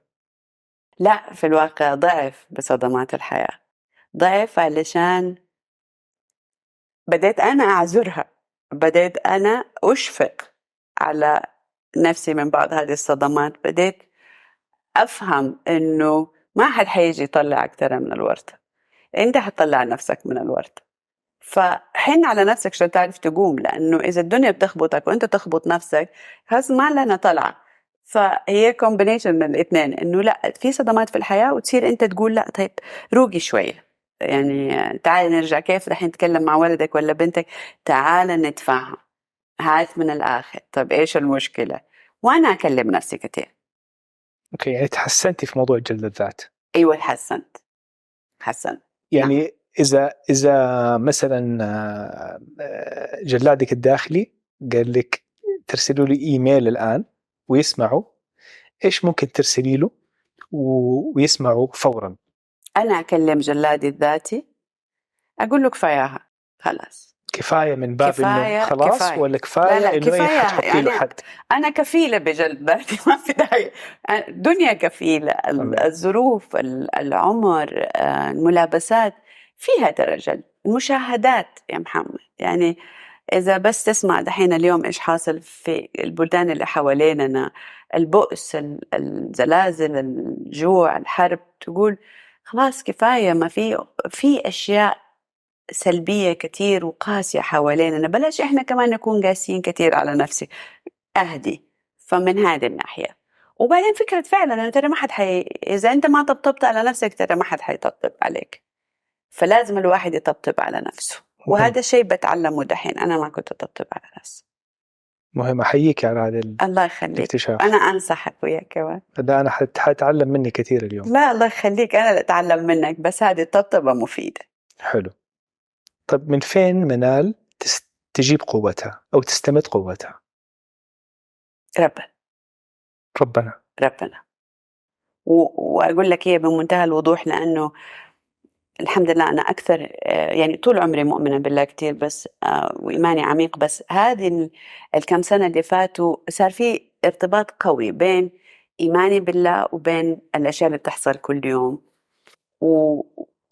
لا، في الواقع ضعف بصدمات الحياة. ضعف علشان بديت أنا أعذرها، بديت أنا أشفق على نفسي من بعض هذه الصدمات. بديت أفهم إنه ما حد حيجي يطلعك ترى من الورطة، أنت حتطلع نفسك من الورطة. فحن على نفسك عشان تعرف تقوم، لأنه إذا الدنيا بتخبطك وأنت تخبط نفسك خلاص ما لنا طلعة. فهي كومبينيشن من الاثنين، إنه لا في صدمات في الحياة وتصير أنت تقول لا طيب روقي شوية، يعني تعال نرجع كيف رح نتكلم مع ولدك ولا بنتك، تعال نتفاهم، هات من الآخر، طيب إيش المشكلة. وأنا أكلم نفسي كتير اوكي، يعني تحسنتي في موضوع جلد الذات. أيوة حسنت. يعني اذا مثلا جلادك الداخلي قال لك ترسلوا لي ايميل الان ويسمعوا، ايش ممكن ترسلي له ويسمعوا فورا؟ أنا أكلم جلادي الذاتي أقول له كفاياها خلاص. كفايه من باب انه خلاص كفاية. ولا لا كفايه انه ايه كفاية حتحطي له يعني حد؟ أنا كفيلة بجلد ذاتي ما في داعي. الدنيا كفيلة، الله. الظروف، العمر، الملابسات فيها ترى جلد. المشاهدات يا محمد، يعني إذا بس تسمع دحين اليوم إيش حاصل في البلدان اللي حواليننا، البؤس، الزلازل، الجوع، الحرب، تقول خلاص كفاية. ما في أشياء سلبية كتير وقاسية حواليننا، بلاش إحنا كمان نكون قاسيين كتير على نفسي. أهدي. فمن هذه الناحية. وبعدين فكرة فعلا أنا ترى ما حد إذا أنت ما طبطبت على نفسك ترى ما حد حيطبطب عليك. فلازم الواحد يطبطب على نفسه. وهذا الشيء بتعلمه دحين. أنا ما كنت أطبطب على نفسي. مهم، احييك على هذا الله يخليك. الاكتشاف. أنا أنصحك ويا كمان. ده انا حتعلم مني كثير اليوم. لا الله يخليك، أنا اللي أتعلم منك، بس هذه الطبطبة مفيدة. حلو. طب من فين منال تجيب قوتها او تستمد قوتها؟ ربنا. وأقول لك هي بمنتهى الوضوح، لأنه الحمد لله أنا أكثر يعني طول عمري مؤمنة بالله كتير، بس وإيماني عميق، بس هذه الكم سنة اللي فاتوا صار في ارتباط قوي بين إيماني بالله وبين الأشياء اللي بتحصل كل يوم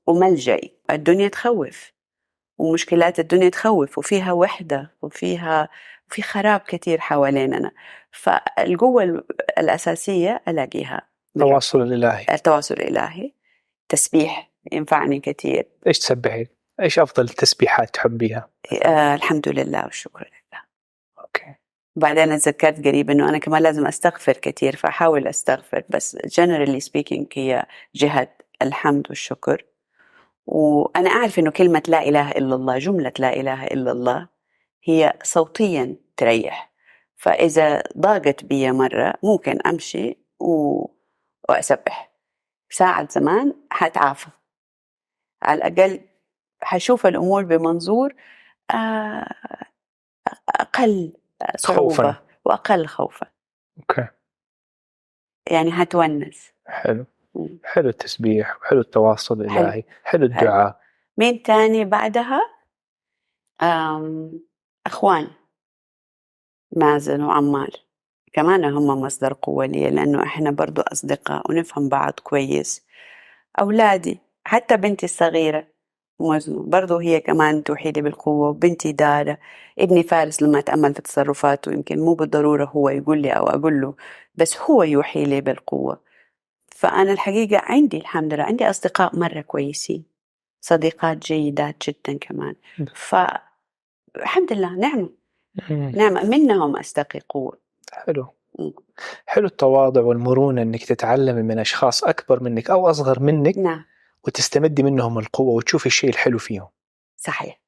وملجئي. الدنيا تخوف، ومشكلات الدنيا تخوف، وفيها وحدة، وفي خراب كتير حواليننا. فالقوة الأساسية ألاقيها التواصل الإلهي. تسبيح ينفعني كتير. ايش تسبحين؟ ايش افضل تسبيحات تحبيها؟ الحمد لله والشكر لله. اوكي. بعدين اتذكرت قريب انه انا كمان لازم استغفر كتير، فاحاول استغفر، بس generally speaking هي جهة الحمد والشكر. وانا اعرف انه كلمة لا اله الا الله، جملة لا اله الا الله هي صوتيا تريح. فاذا ضاقت بي مرة ممكن امشي واسبح ساعة زمان حتعافى، على الأقل حشوف الأمور بمنظور أقل صعوبة خوفاً. وأقل خوفا. أوكي. يعني هتونس. حلو. حلو التسبيح، وحلو التواصل الإلهي، حلو الدعاء. مين تاني بعدها؟ أخوان مازن وعمار كمان هم مصدر قوة لي، لأنه إحنا برضو أصدقاء ونفهم بعض كويس. أولادي، حتى بنتي الصغيرة مزنو برضو هي كمان توحي لي بالقوة. بنتي دارة، ابني فارس لما أتأمل في تصرفاته يمكن مو بالضرورة هو يقول لي أو أقول له، بس هو يوحي لي بالقوة. فأنا الحقيقة عندي الحمد لله عندي أصدقاء مرة كويسين، صديقات جيدات جدا كمان. فالحمد لله نعمة منهم أستقي قوة. حلو. حلو التواضع والمرونة، إنك تتعلمي من أشخاص أكبر منك أو أصغر منك. نعم. وتستمدي منهم القوة وتشوفي الشيء الحلو فيهم. صحيح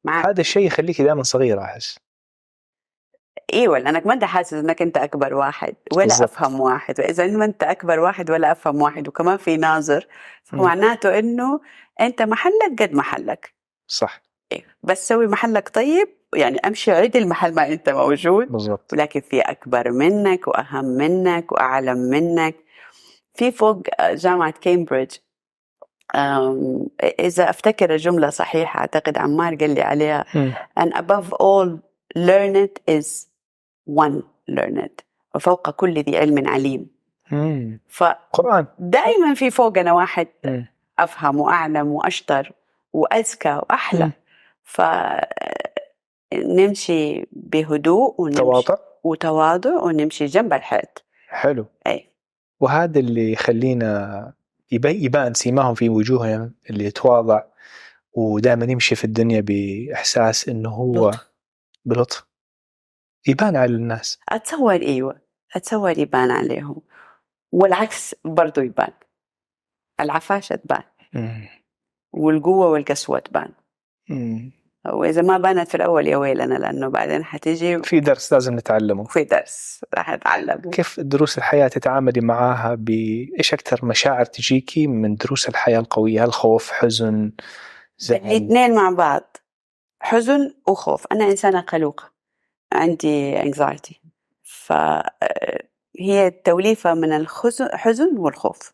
معك. هذا الشيء يخليك دائما صغيرة أحس. ايوه لانك ما انت حاسس انك انت اكبر واحد ولا بالزبط. افهم واحد، واذا ما انت اكبر واحد ولا افهم واحد وكمان في ناظر، فمعناته انه انت محلك قد محلك. صح. إيه. بس سوي محلك طيب، يعني امشي عدل محل ما انت موجود. بالضبط. ولكن في اكبر منك واهم منك واعلم منك. في فوق جامعة كامبريدج، اذا افتكر الجملة صحيحة اعتقد عمار قال لي عليها and above all learn it is one learned، وفوق كل ذي علم عليم. قرآن. دائما في فوقنا واحد أفهم وأعلم وأشطر وأذكى وأحلى. فنمشي بهدوء وتواضع ونمشي جنب الحيط. حلو. أي. وهذا اللي يخلينا يبان سيماهم في وجوههم اللي يتواضع ودائما يمشي في الدنيا بإحساس إنه هو بلطف، يبان على الناس. أتصور يبان عليهم، والعكس برضو يبان. العفاشة تبان والقوة والقسوة تبان. وإذا ما بانت في الأول يا ويلنا، لأنه بعدين حتيجي في درس لازم نتعلمه. في درس راح نتعلم. كيف دروس الحياة تتعاملي معاها؟ إيش أكثر مشاعر تجيكي من دروس الحياة القوية؟ الخوف، حزن، زعل؟ الاثنين مع بعض، حزن وخوف. أنا إنسانة قلوقة، عندي anxiety، فهي التوليفة من الحزن والخوف.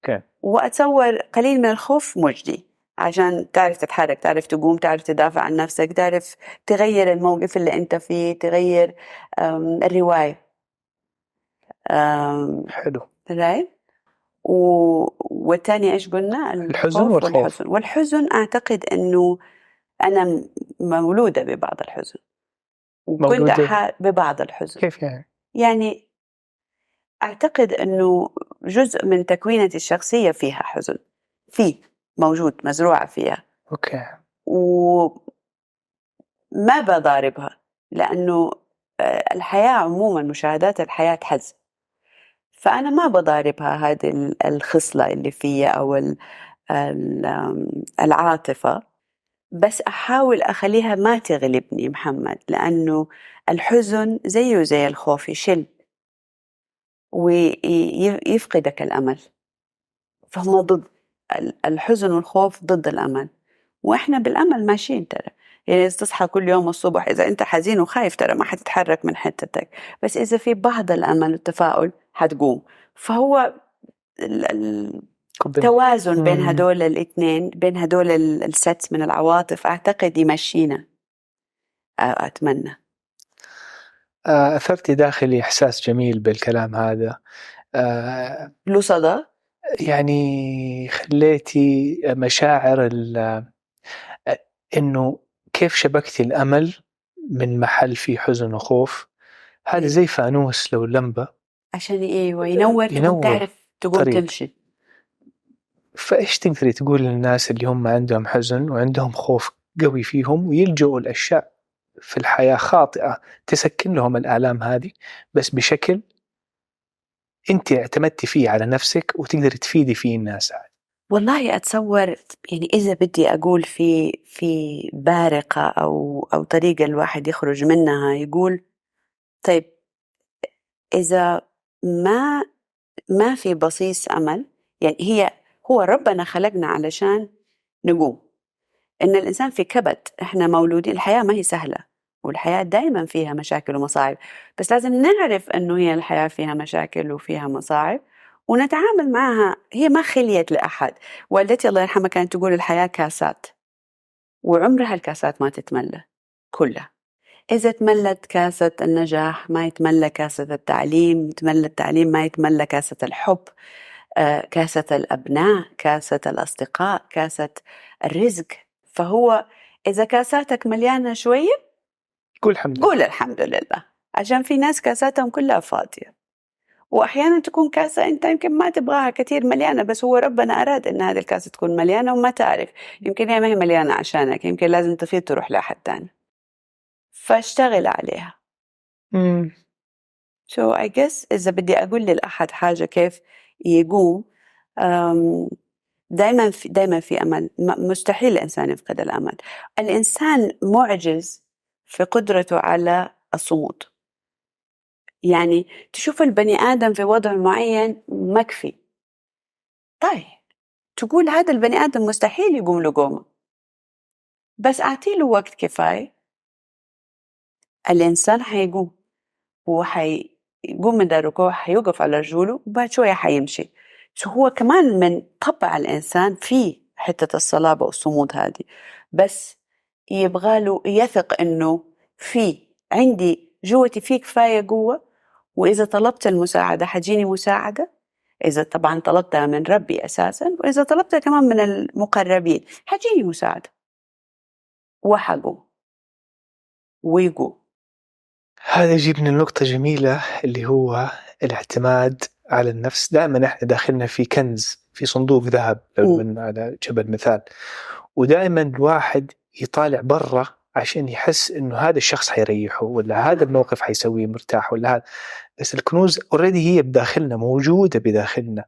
okay. وأتصور قليل من الخوف مجدي، عشان تعرف تتحرك، تعرف تقوم، تعرف تدافع عن نفسك، تعرف تغير الموقف اللي أنت فيه، تغير الرواية. حلو. right؟ والتاني إيش قلنا؟ الحزن والخوف والحزن أعتقد أنه أنا مولودة ببعض الحزن، وكنت ببعض الحزن. كيف يعني؟ يعني أعتقد أنه جزء من تكوينة الشخصية فيها حزن، فيه موجود، مزروعة فيها. أوكي. وما بضاربها، لأنه الحياة عموما، مشاهدات الحياة حزن، فأنا ما بضاربها هذه الخصلة اللي فيها أو العاطفة، بس أحاول أخليها ما تغلبني محمد، لأنه الحزن زيه زي الخوف، يشل ويفقدك الأمل، فهم ضد. الحزن والخوف ضد الأمل، وإحنا بالأمل ماشيين ترى. يعني إذا تصحى كل يوم الصبح، إذا أنت حزين وخايف ترى ما حتتحرك من حتتك، بس إذا في بعض الأمل والتفاؤل حتقوم. فهو التوازن بين هدول الاثنين، بين هدول الست من العواطف، أعتقد يمشينا. أتمنى. أثرتي داخلي إحساس جميل بالكلام هذا. له صدى، يعني خليتي مشاعر إنه كيف شبكتي الأمل من محل فيه حزن وخوف. هذا زي فانوس لو لمبة عشان ينور تعرف تقوم تمشي. فإيش تقدري تقول للناس اللي هم عندهم حزن وعندهم خوف قوي فيهم، ويلجؤوا الأشياء في الحياة خاطئة تسكن لهم الآلام هذه، بس بشكل أنت اعتمدتي فيه على نفسك وتقدري تفيدي فيه الناس؟ والله أتصور، يعني إذا بدي أقول في بارقة أو طريقة الواحد يخرج منها، يقول طيب إذا ما في بصيص أمل، يعني هو ربنا خلقنا علشان نقوم. إن الإنسان في كبت، إحنا مولودين، الحياة ما هي سهلة، والحياة دائما فيها مشاكل ومصاعب، بس لازم نعرف إنه هي الحياة فيها مشاكل وفيها مصاعب ونتعامل معها. هي ما خليت لأحد. والدتي الله يرحمها كانت تقول الحياة كاسات، وعمرها الكاسات ما تتملى كلها. إذا تملت كاسة النجاح ما يتملى كاسة التعليم، تملى التعليم ما يتملى كاسة الحب، كاسة الأبناء، كاسة الأصدقاء، كاسة الرزق. فهو إذا كاساتك مليانة شوية قول الحمد لله، عشان في ناس كاساتهم كلها فاضية. وأحيانا تكون كاسة أنت يمكن ما تبغاها كتير مليانة، بس هو ربنا أراد أن هذه الكاسة تكون مليانة وما تعرف، يمكن هي ما هي مليانة عشانك، يمكن لازم تفيد تروح لأحد تاني، فاشتغل عليها. So I guess إذا بدي أقول للأحد حاجة كيف يقوم، دايما في أمل. مستحيل الإنسان يفقد الأمل. الإنسان معجز في قدرته على الصمود. يعني تشوف البني آدم في وضع معين مكفي، طيب تقول هذا البني آدم مستحيل يقوم له قومه، بس أعطيله وقت كفاية الإنسان حيقوم. هو حيقوم من الركوع، حيوقف على رجوله، وبعد شوية حيمشي. هو كمان من طبع الإنسان في حتة الصلابة والصمود هذه، بس يبغاله يثق إنه عندي جوتي فيه كفاية قوة، وإذا طلبت المساعدة حجيني مساعدة، إذا طبعا طلبتها من ربي أساسا، وإذا طلبتها كمان من المقربين حجيني مساعدة، وحقوم ويقوم. هذا يجيبني لنقطة جميلة اللي هو الاعتماد على النفس. دائما احنا داخلنا في كنز، في صندوق ذهب من على جبل مثال، ودائما الواحد يطالع برا عشان يحس انه هذا الشخص حيريحه، ولا هذا الموقف حيسويه مرتاح، ولا هذا. بس الكنوز اوريدي هي بداخلنا، موجودة بداخلنا،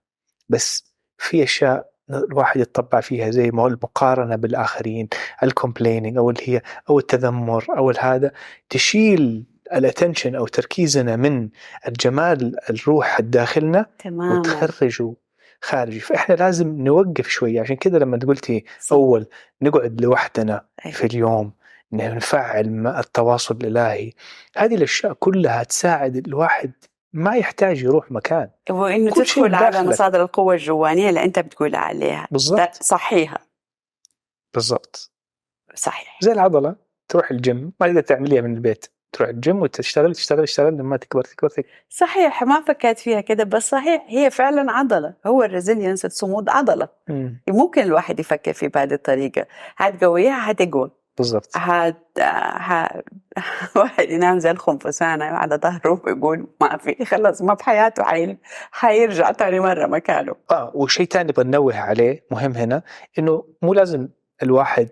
بس في اشياء الواحد يتطبع فيها، زي ما هو المقارنة بالآخرين، الكومبلينينج أو اللي هي أو التذمر أو هذا، تشيل الاتنشن أو تركيزنا من الجمال الروح الداخلنا تماما. وتخرجه خارجي. فإحنا لازم نوقف شوية. عشان كذا لما قلتي أول نقعد لوحدنا في اليوم، نفعل التواصل الإلهي، هذه الأشياء كلها تساعد الواحد ما يحتاج يروح مكان، وإنه كل شيء تدخل على بداخلك. مصادر القوة الجوانية اللي أنت بتقول عليها. بالضبط. صحيحة. بالضبط. صحيح. زي العضلة، تروح الجيم ما تقدر تعمليها من البيت، تروح الجيم وتشتغل لما تكبر. صحيح، ما فكرت فيها كده، بس صحيح هي فعلا عضلة. هو الريزيلينس، الصمود عضلة. ممكن الواحد يفكر في بهذه الطريقة، هتقويها هتقوى. بالضبط. واحد ينام زي الخنفسانة على ظهره ويقول ما في، خلص ما بحياته حيرجع تاني مرة مكانه. وشيء تاني نبغى ننوه عليه مهم هنا، إنه مو لازم الواحد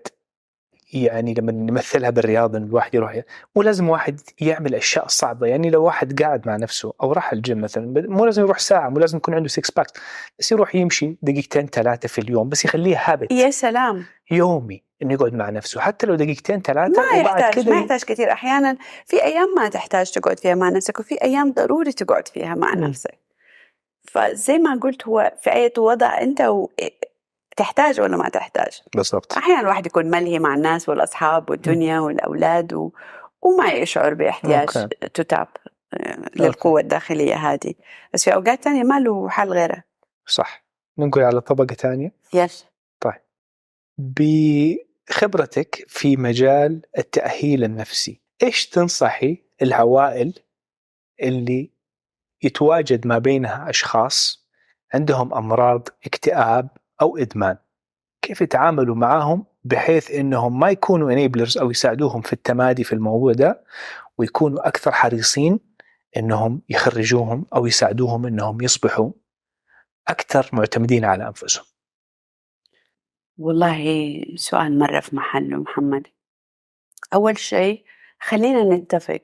يعني لما نمثلها بالرياضة إن الواحد يروح، مو لازم واحد يعمل أشياء صعبة. يعني لو واحد قاعد مع نفسه أو راح الجيم مثلا، مو لازم يروح ساعة، مو لازم يكون عنده 6 باك، بس يروح يمشي 2-3 في اليوم، بس يخليه هابت. يا سلام. يومي إنه يقعد مع نفسه، حتى لو 2-3 ما يحتاج، ما يحتاج كثير. أحيانا في أيام ما تحتاج تقعد فيها مع نفسك، وفي أيام ضروري تقعد فيها مع نفسك. فزي ما قلت، هو في أي وضع أنت تحتاج ولا ما تحتاج. بالضبط. أحيانا الواحد يكون ملهي مع الناس والأصحاب والدنيا والأولاد وما يشعر باحتياج تتاب للقوة الداخلية هذه. بس في أوقات تانية ما له حل غيرها. صح. ننقل على طبقة تانية. يس. طيب، بخبرتك في مجال التأهيل النفسي، إيش تنصحي العوائل اللي يتواجد ما بينها أشخاص عندهم أمراض اكتئاب أو إدمان، كيف يتعاملوا معهم بحيث إنهم ما يكونوا enablers أو يساعدوهم في التمادي في الموضوع ده، ويكونوا أكثر حريصين إنهم يخرجوهم أو يساعدوهم إنهم يصبحوا أكثر معتمدين على أنفسهم؟ والله سؤال مرة في محله محمد. أول شيء خلينا نتفق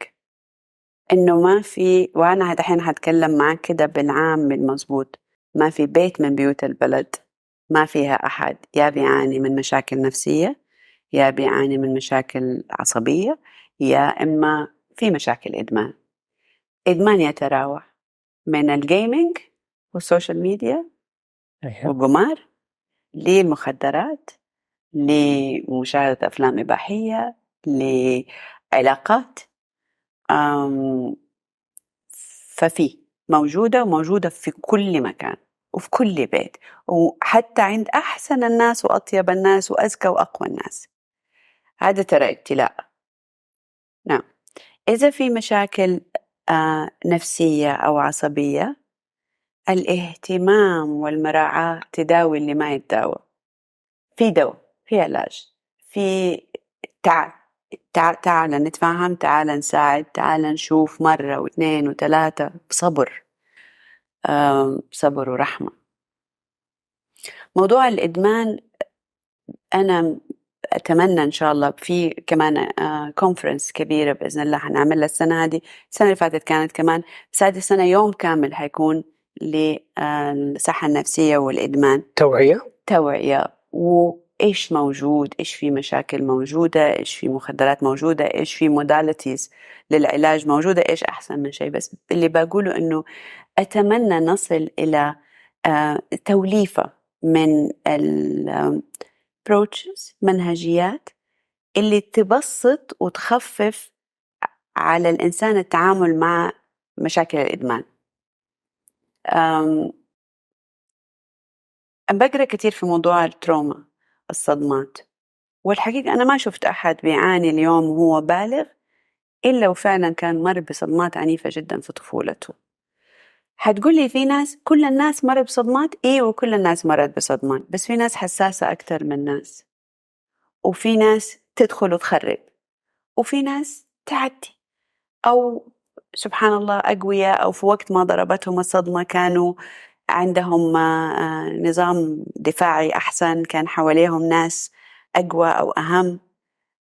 إنه ما في، وأنا الحين هتكلم معك كده بالعام بالمزبوط، ما في بيت من بيوت البلد ما فيها أحد يا بيعاني من مشاكل نفسية، يا بيعاني من مشاكل عصبية، يا إما في مشاكل إدمان. إدمان يتراوح من الجيمينج والسوشيال ميديا والقمار للمخدرات، لمشاهدة أفلام إباحية، لعلاقات. ففي موجودة في كل مكان وفي كل بيت، وحتى عند أحسن الناس وأطيب الناس وأذكى وأقوى الناس. هذا ترى ابتلاء. نعم. إذا في مشاكل نفسية أو عصبية، الاهتمام والمراعاة تداوي اللي ما يتداوى. في دواء، في علاج، في تعال نتفاهم، تعال نساعد، تعال نشوف مرة واثنين وثلاثة بصبر، صبر ورحمة. موضوع الإدمان أنا أتمنى إن شاء الله في كمان كونفرنس كبيرة بإذن الله هنعملها السنة هذه. السنة اللي فاتت كانت كمان، بس هذه السنة يوم كامل هيكون للصحة النفسية والإدمان، توعية وإيش موجود، إيش في مشاكل موجودة، إيش في مخدرات موجودة، إيش في موداليتيز للعلاج موجودة، إيش أحسن من شيء. بس اللي بقوله إنه أتمنى نصل إلى توليفة من approaches، منهجيات اللي تبسط وتخفف على الإنسان التعامل مع مشاكل الإدمان. بقرأ كتير في موضوع التروما، الصدمات، والحقيقة أنا ما شفت أحد بيعاني اليوم وهو بالغ إلا وفعلا كان مر بصدمات عنيفة جدا في طفولته. هتقولي في ناس، كل الناس مرت بصدمات، وكل الناس مرت بصدمات، بس في ناس حساسة أكتر من ناس، وفي ناس تدخل وتخرب، وفي ناس تعدي، أو سبحان الله أقوياء، أو في وقت ما ضربتهم الصدمة كانوا عندهم نظام دفاعي أحسن، كان حواليهم ناس أقوى أو أهم.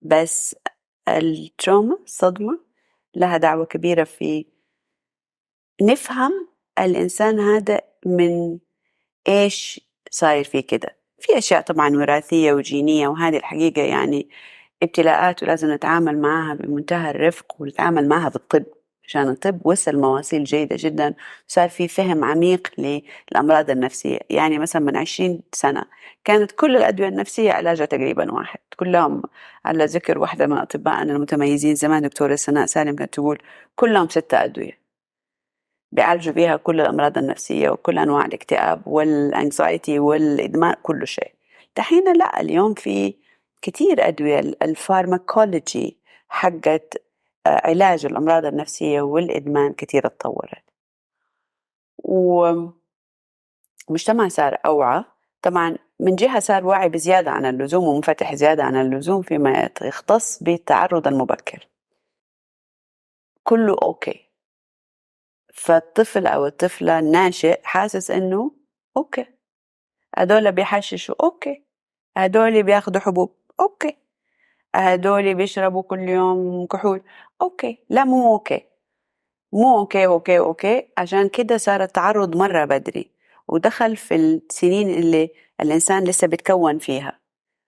بس التروما، الصدمة، لها دعوة كبيرة في نفهم الإنسان هذا من إيش صاير في كده. في أشياء طبعا وراثية وجينية، وهذه الحقيقة يعني ابتلاءات ولازم نتعامل معها بمنتهى الرفق ونتعامل معها بالطب، عشان الطب وصل مواصيل جيدة جدا، صار في فهم عميق للأمراض النفسية. يعني مثلا من 20 سنة كانت كل الأدوية النفسية علاجها تقريبا واحد، كلهم على ذكر واحدة من أطبائنا المتميزين زمان دكتورة سناء سالم كانت تقول كلهم 6 أدوية بيعالجوا بيها كل الأمراض النفسية وكل أنواع الاكتئاب والانكزايتي والإدمان كل شيء. دحين لا، اليوم في كتير أدوية. الفارماكولوجي حقت علاج الأمراض النفسية والإدمان كتير اتطورت، ومجتمع صار أوعى طبعا. من جهة صار واعي بزيادة عن اللزوم ومنفتح زيادة عن اللزوم فيما يختص بالتعرض المبكر، كله أوكي. فالطفل أو الطفلة الناشئ حاسس إنه أوكي، هدول بيحششوا أوكي، هدول بياخدوا حبوب أوكي، هدول بيشربوا كل يوم كحول أوكي. لا، مو أوكي، مو أوكي. عشان كده صار التعرض مرة بدري ودخل في السنين اللي الإنسان لسه بيتكون فيها،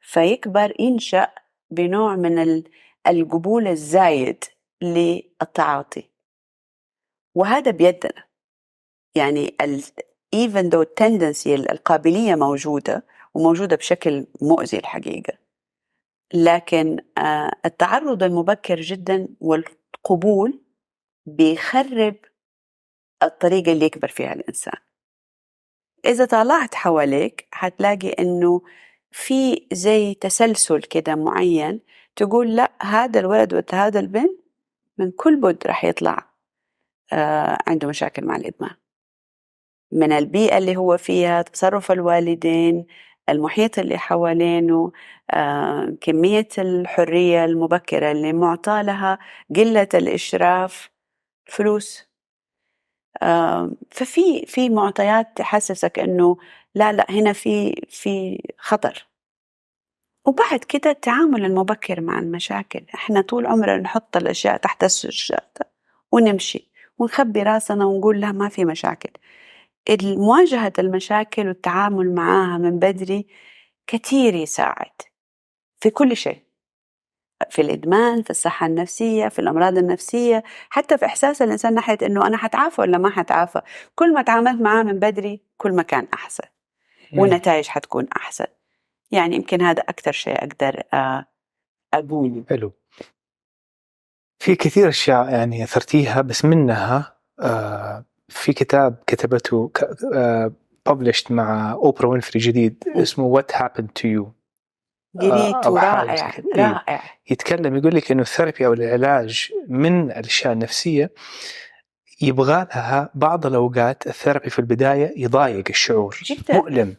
فيكبر ينشأ بنوع من القبول الزايد للتعاطي، وهذا بيدنا. يعني even though tendency القابلية موجودة وموجودة بشكل مؤذي الحقيقة، لكن التعرض المبكر جدا والقبول بيخرب الطريقة اللي يكبر فيها الإنسان. إذا طالعت حواليك هتلاقي إنه في زي تسلسل كده معين، تقول لا، هذا الولد وهذا البنت من كل بد رح يطلع عنده مشاكل مع الإدمان، من البيئة اللي هو فيها، تصرف الوالدين، المحيط اللي حوالينه، كمية الحرية المبكرة اللي معطى لها، قلة الإشراف، فلوس. ففي معطيات تحسسك إنه لا هنا في خطر. وبعد كده التعامل المبكر مع المشاكل، إحنا طول عمرنا نحط الأشياء تحت السجادة ونمشي ونخبي راسنا ونقول لا ما في مشاكل. مواجهة المشاكل والتعامل معها من بدري كتير يساعد في كل شيء، في الإدمان، في الصحة النفسية، في الأمراض النفسية، حتى في إحساس الإنسان ناحية إنه أنا حتعافى ولا ما حتعافى. كل ما تعاملت معاه من بدري كل ما كان أحسن والنتائج حتكون أحسن. يعني يمكن هذا أكثر شيء أقدر أقوله. حلو. في كثير أشياء يعني أثرتيها، بس منها في كتاب كتبته published مع أوبرا وينفري جديد اسمه What Happened to You. قريته، رائع رائع. يتكلم يقول لك إنه الثيرابي أو العلاج من الأشياء النفسية يبغى لها بعض الأوقات الثيرابي في البداية يضايق الشعور جدا. مؤلم.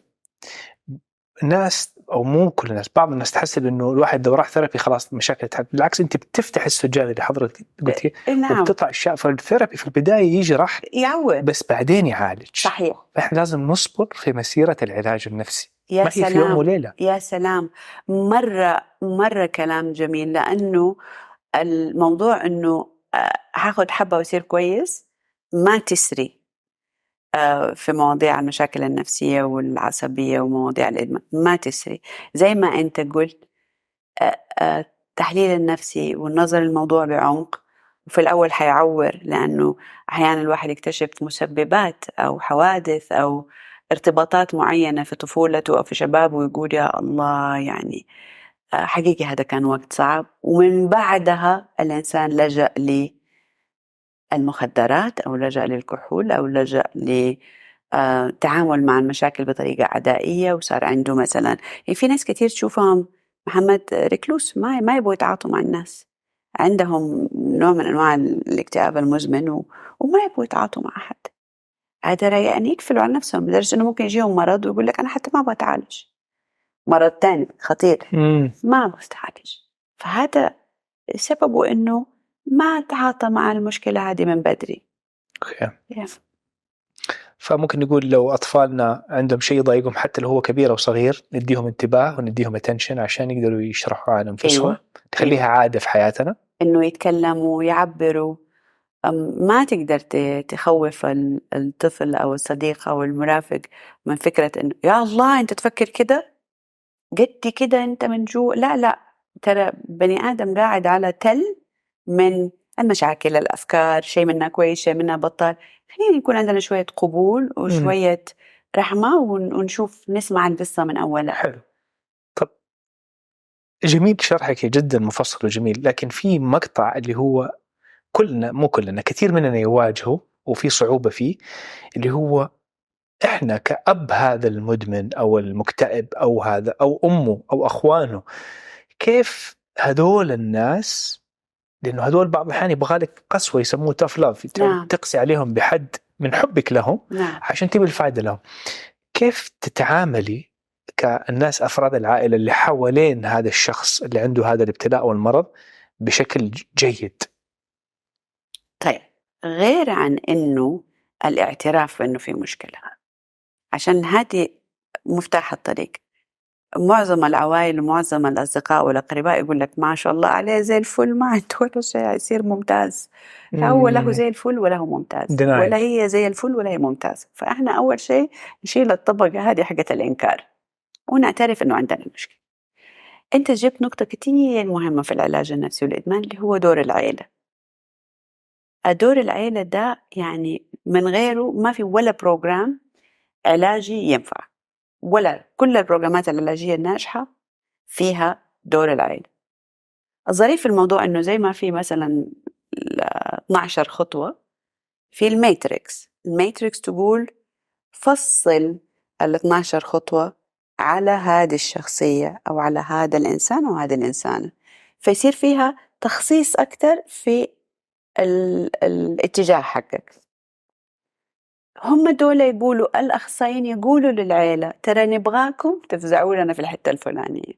الناس أو مو كل الناس، بعض الناس تحسب إنه الواحد لو راح ثيرابي خلاص مشاكل تحل. بالعكس، أنت بتفتح السجادة اللي حضرتك قلتي نعم. وبتطلع الشيء. فالثيرابي في البداية يجي راح يعود بس بعدين يعالج. صحيح. فإحنا لازم نصبر في مسيرة العلاج النفسي. يا ما هي سلام. في يوم وليلة. يا سلام، مرة كلام جميل. لأنه الموضوع إنه هاخد حبة ويصير كويس، ما تسري في مواضيع المشاكل النفسية والعصبية ومواضيع الإدمان، ما تسري. زي ما أنت قلت، التحليل النفسي والنظر للموضوع بعمق، وفي الأول حيعور، لأنه أحيانا الواحد يكتشف مسببات أو حوادث أو ارتباطات معينة في طفولته أو في شبابه ويقول يا الله، يعني حقيقي هذا كان وقت صعب. ومن بعدها الإنسان لجأ للمخدرات أو لجأ للكحول أو لجأ لتعامل مع المشاكل بطريقة عدائية، وصار عنده مثلا، يعني في ناس كتير تشوفهم محمد ريكلوس، ما يبغوا يتعاطوا مع الناس، عندهم نوع من أنواع الاكتئاب المزمن وما يبغوا يتعاطوا مع أحد. هذا يعني يقفلوا على نفسهم لدرجة أنه ممكن يجيهم مرض ويقول لك أنا حتى ما أبغى أتعالج، مرض تاني خطير ما أبغى أتعالج. فهذا سببه أنه ما تعاطى مع المشكلة هذه من بدري. فممكن نقول لو أطفالنا عندهم شيء يضايقهم حتى لو هو كبير أو صغير، نديهم انتباه ونديهم attention عشان يقدروا يشرحوا عن أنفسهم. أيوة. تخليها عادة في حياتنا، إنه يتكلموا ويعبروا ما تقدر تخوف الطفل أو الصديق أو المرافق من فكرة إنه يا الله أنت تفكر كده قدي كده أنت من جوا. لا لا، ترى بني آدم قاعد على تل من المشاكل، الأفكار، شيء منها كويس شيء منها بطال. خلينا يكون عندنا شوية قبول وشوية رحمة ونشوف نسمع القصة من أولها. حلو. طب جميل شرحك جدا مفصل وجميل، لكن في مقطع اللي هو كلنا، مو كلنا، كثير مننا يواجهه وفي صعوبة فيه، اللي هو إحنا كأب هذا المدمن أو المكتئب أو هذا أو أمه أو أخوانه، كيف هذول الناس، لأنه هذول بعض الأحيان يبغالك قسوة، يسموه tough love، نعم. تقسي عليهم بحد من حبك لهم نعم. عشان تبي الفائدة لهم. كيف تتعاملي كالناس أفراد العائلة اللي حوالين هذا الشخص اللي عنده هذا الابتلاء والمرض بشكل جيد؟ طيب، غير عن إنه الاعتراف بأنه في مشكلة، عشان هذه مفتاح الطريق. معظم العوائل ومعظم الأصدقاء والأقرباء يقول لك ما شاء الله عليه زي الفل، ما عنده ولا شيء، يصير ممتاز. فهو له زي الفل ولا هو ممتاز، denied. ولا هي زي الفل ولا هي ممتاز. فإحنا أول شيء نشيل الطبقة هذه حقة الإنكار ونعترف إنه عندنا المشكلة. أنت جبت نقطة كتير مهمة في العلاج النفسي والإدمان، اللي هو دور العائلة. دور العائلة ده يعني من غيره ما في ولا بروجرام علاجي ينفع، ولا كل البروجرامات العلاجية الناجحة فيها دور العائلة. الظريف في الموضوع إنه زي ما في مثلا 12 خطوة في الماتريكس تقول فصل ال 12 خطوة على هذه الشخصية أو على هذا الإنسان أو هذه الإنسانة، فيصير فيها تخصيص أكتر في الاتجاه حقك. هم دول يقولوا الأخصائيين يقولوا للعيلة ترى نبغاكم تفزعوا لنا في الحتة الفلانية،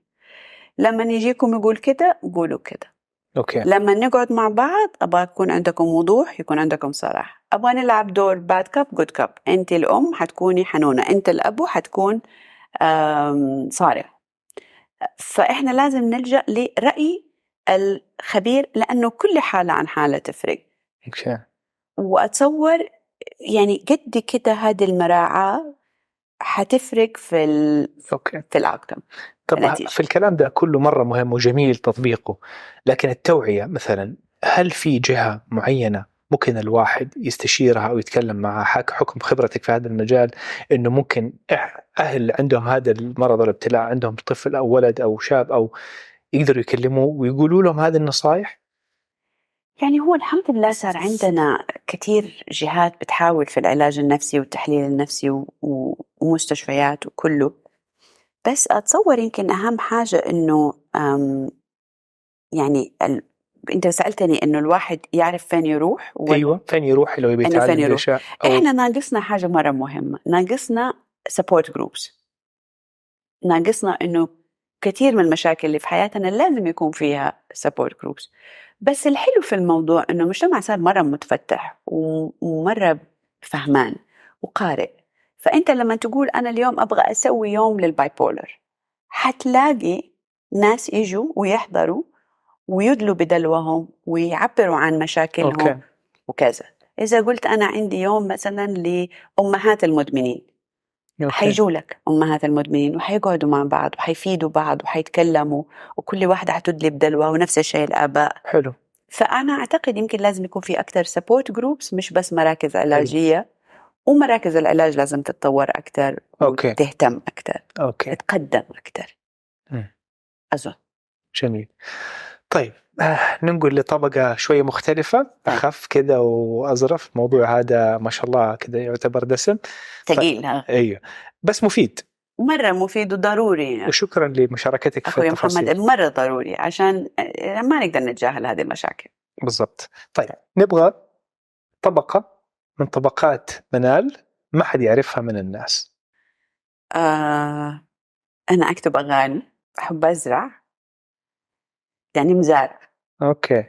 لما يجيكم يقول كده قولوا كده. أوكي. لما نقعد مع بعض أبغى يكون عندكم وضوح، يكون عندكم صراحة. أبغى نلعب دور bad cup good cup، أنت الأم حتكوني حنونة، أنت الأبو حتكون صارخ. فإحنا لازم نلجأ لرأي الخبير، لأنه كل حالة عن حالة تفرق. أوكي. وأتصور يعني قد كده هذه المراعاة حتفرق في العقد. طب في الكلام ده كله مرة مهم وجميل تطبيقه، لكن التوعية مثلا، هل في جهة معينة ممكن الواحد يستشيرها أو يتكلم معها حكم خبرتك في هذا المجال، إنه ممكن أهل عندهم هذا المرض والابتلاء، عندهم طفل أو ولد أو شاب، أو يقدروا يكلموه ويقولوا لهم هذه النصائح؟ يعني هو الحمد لله صار عندنا كتير جهات بتحاول في العلاج النفسي والتحليل النفسي ومستشفيات وكله، بس أتصور يمكن أهم حاجة إنه يعني أنت سألتني إنه الواحد يعرف فين يروح. أيوة، فين يروح لو يبي يتعالج الأشياء. إحنا ناقصنا حاجة مرة مهمة، ناقصنا support groups. ناقصنا إنه كتير من المشاكل اللي في حياتنا لازم يكون فيها support groups. بس الحلو في الموضوع إنه المجتمع صار مرة متفتح ومرة فهمان وقارئ. فأنت لما تقول أنا اليوم أبغى أسوي يوم للبايبولر، حتلاقي ناس يجوا ويحضروا ويدلوا بدلوهم ويعبروا عن مشاكلهم. أوكي. وكذا. إذا قلت أنا عندي يوم مثلا لأمهات المدمنين، حيجوا لك أمهات المدمنين وحيقعدوا مع بعض وحيفيدوا بعض وحيتكلموا، وكل واحدة حتدلي بدلوها، ونفس الشيء الآباء. حلو. فأنا أعتقد يمكن لازم يكون في أكتر support groups، مش بس مراكز علاجية. ومراكز العلاج لازم تتطور أكتر وتهتم أكتر، تتقدم أكتر. أظن. جميل. طيب ننقل لطبقة شوية مختلفة، أخف كده وأظرف. الموضوع هذا ما شاء الله كده يعتبر دسم ثقيل. أيوه، بس مفيد، مرة مفيد وضروري. وشكرا لمشاركتك في التفاصيل. محمد، مرة ضروري عشان ما نقدر نتجاهل هذه المشاكل. بالضبط. طيب نبغى طبقة من طبقات منال ما حد يعرفها من الناس. أنا أكتب أغاني، أحب أزرع، يعني مزارع. أوكي.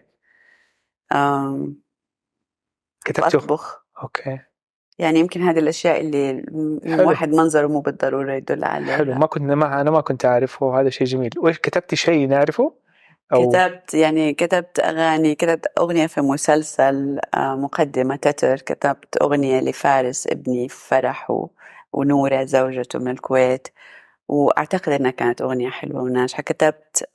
كتبت أطبخ. أوكي. يعني يمكن هذه الأشياء اللي واحد منظره مو بالضرورة يدل عليها. حلو. أنا ما كنت أعرفه، هذا شيء جميل. وإيش كتبتي شيء نعرفه؟ كتبت أغاني، كتبت أغنية في مسلسل مقدمة تتر، كتبت أغنية لفارس ابني فرح ونورة زوجته من الكويت، وأعتقد أنها كانت أغنية حلوة وناجحة. كتبت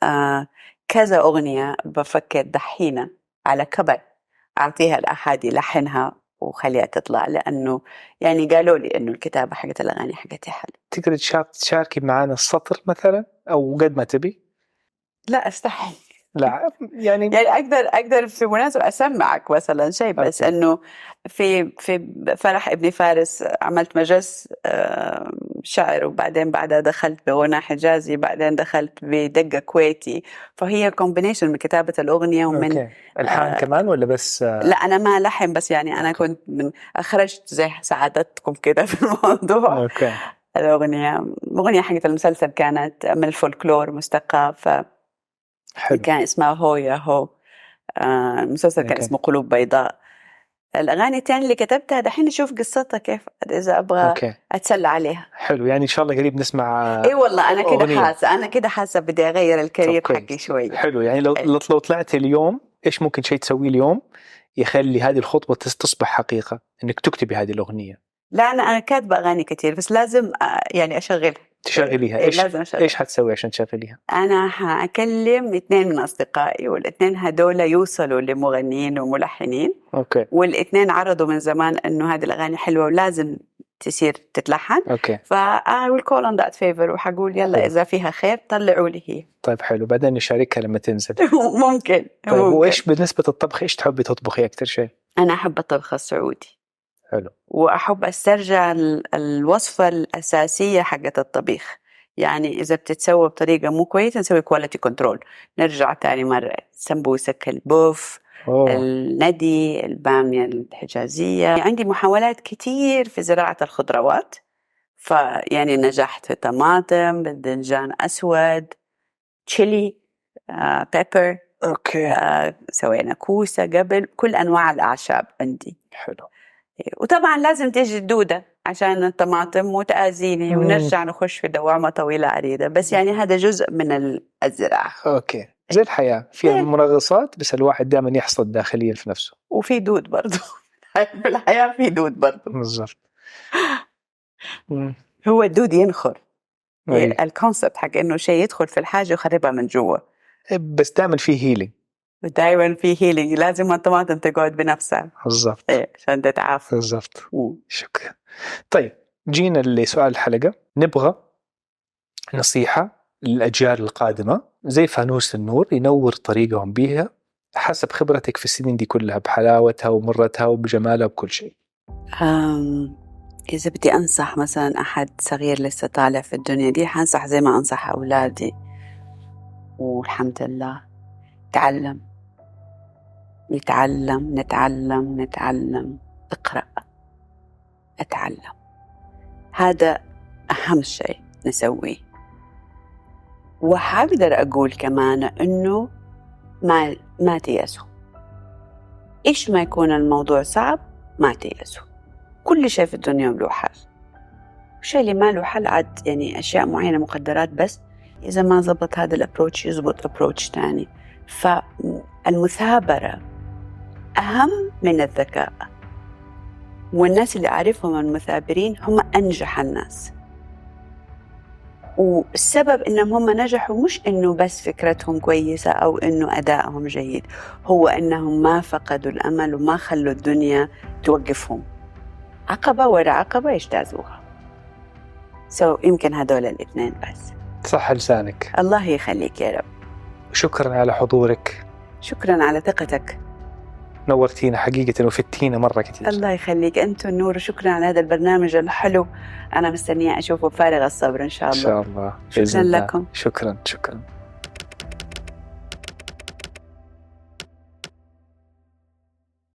كذا أغنية بفكر دحينة على كبر أعطيها لأحد يلحنها وخليها تطلع، لأنه يعني قالوا لي إنه الكتابة حقت الأغاني حقتي حلوة. تقدر تشاركي معنا السطر مثلا أو قد ما تبي؟ لا أستحي. لا يعني أقدر في مناسبة أسمعك مثلا شيء، بس إنه في فرح ابني فارس عملت مجلس شعر، وبعدين بعدها دخلت بغناء حجازي، بعدين دخلت بدقة كويتي، فهي كومبينيشن من كتابة الأغنية ومن الحان كمان ولا بس؟ لا أنا ما لحن، بس يعني أنا كنت أخرجت زي سعادتكم كده في الموضوع. الأغنية حقت المسلسل كانت من الفولكلور مستقى، كان اسمها هو يا هو. المسلسل كان اسمه قلوب بيضاء. الأغاني التانية اللي كتبتها دحين نشوف قصتها كيف إذا أبغى أتسلى عليها. حلو، يعني إن شاء الله قريب نسمع. إيه والله أنا كده حاسة بدي أغير الكارير حقي شوي. حلو، يعني لو طلعت اليوم إيش ممكن شيء تسويه اليوم يخلي هذه الخطوة تصبح حقيقة إنك تكتبي هذه الأغنية؟ لا أنا كاتبة أغاني كتير، بس لازم يعني أشغلها. تشغليها. إيش حتسوي عشان تشغليها؟ أنا هأكلم 2 من أصدقائي، والاتنين هدول يوصلوا لمغنيين وملحنين. والاتنين عرضوا من زمان إنه هذه الأغاني حلوة ولازم تصير تتلحن. I will call on that favor وحقول يلا إذا فيها خير طلعوا لي هي. طيب حلو، بعدين نشاركها لما تنزل. ممكن. طيب وإيش بالنسبة للطبخ إيش تحبي تطبخي أكتر شيء؟ أنا أحب الطبخ السعودي. حلو. وأحب أسترجع الوصفة الأساسية حقت الطبيخ، يعني إذا بتتسوى بطريقة مو كويسة نسوي كواليتي كنترول، نرجع تاني مرة. سمبوسك، البوف، الندي، البامية الحجازية. عندي محاولات كتير في زراعة الخضروات، فيعني نجحت في طماطم، باذنجان أسود، تشيلي، بيبر. سوينا كوسة قبل، كل أنواع الأعشاب عندي. حلو. وطبعا لازم تيجي الدودة عشان الطماطم وتأذيني ونرجع نخش في دوامة طويلة عريضة، بس يعني هذا جزء من الزراعة. زي الحياة فيها منغصات، بس الواحد دائما يحصد داخليا في نفسه. وفي دود برضو في الحياة، في دود برضو. بالضبط. هو الدود ينخر. الكونسبت حق إنه شيء يدخل في الحاجة ويخربها من جوا. بس دائما فيه هيلينج. دايما في هيلينج، لازم الطماطم تقعد بنفسها. بالضبط. عشان تتعافى. بالضبط. شكرا. طيب جينا لسؤال الحلقة، نبغى نصيحة للأجيال القادمة زي فانوس النور ينور طريقهم بيها حسب خبرتك في السنين دي كلها، بحلاوتها ومرتها وبجمالها وبكل شيء. إذا بدي أنصح مثلا أحد صغير لسه طالع في الدنيا دي، حنصح زي ما أنصح أولادي، والحمد لله تعلم، نتعلم، اقرأ، اتعلم. هذا أهم شيء نسويه. وحقدر أقول كمان إنه ما تيأسوا، إيش ما يكون الموضوع صعب ما تيأسوا. كل شيء في الدنيا له حل، والشيء اللي ما له حل عاد يعني أشياء معينة مقدرات، بس إذا ما زبط هذا الأبروتش يزبط أبروتش تاني. فالمثابرة أهم من الذكاء، والناس اللي أعرفهم المثابرين هم أنجح الناس. والسبب إنهم هم نجحوا مش إنه بس فكرتهم كويسة أو إنه أدائهم جيد، هو إنهم ما فقدوا الأمل وما خلوا الدنيا توقفهم، عقبة ورا عقبة يجتازوها. يمكن هدول الاثنين بس. صح لسانك. الله يخليك يا رب. شكرا على حضورك. شكرا على ثقتك. نورتينا حقيقة وفتينا مرة كتير. الله يخليك أنتوا النور، وشكرا على هذا البرنامج الحلو، أنا مستنية أشوفه بفارغ الصبر إن شاء الله. إن شاء الله. شكرا لكم. شكرا.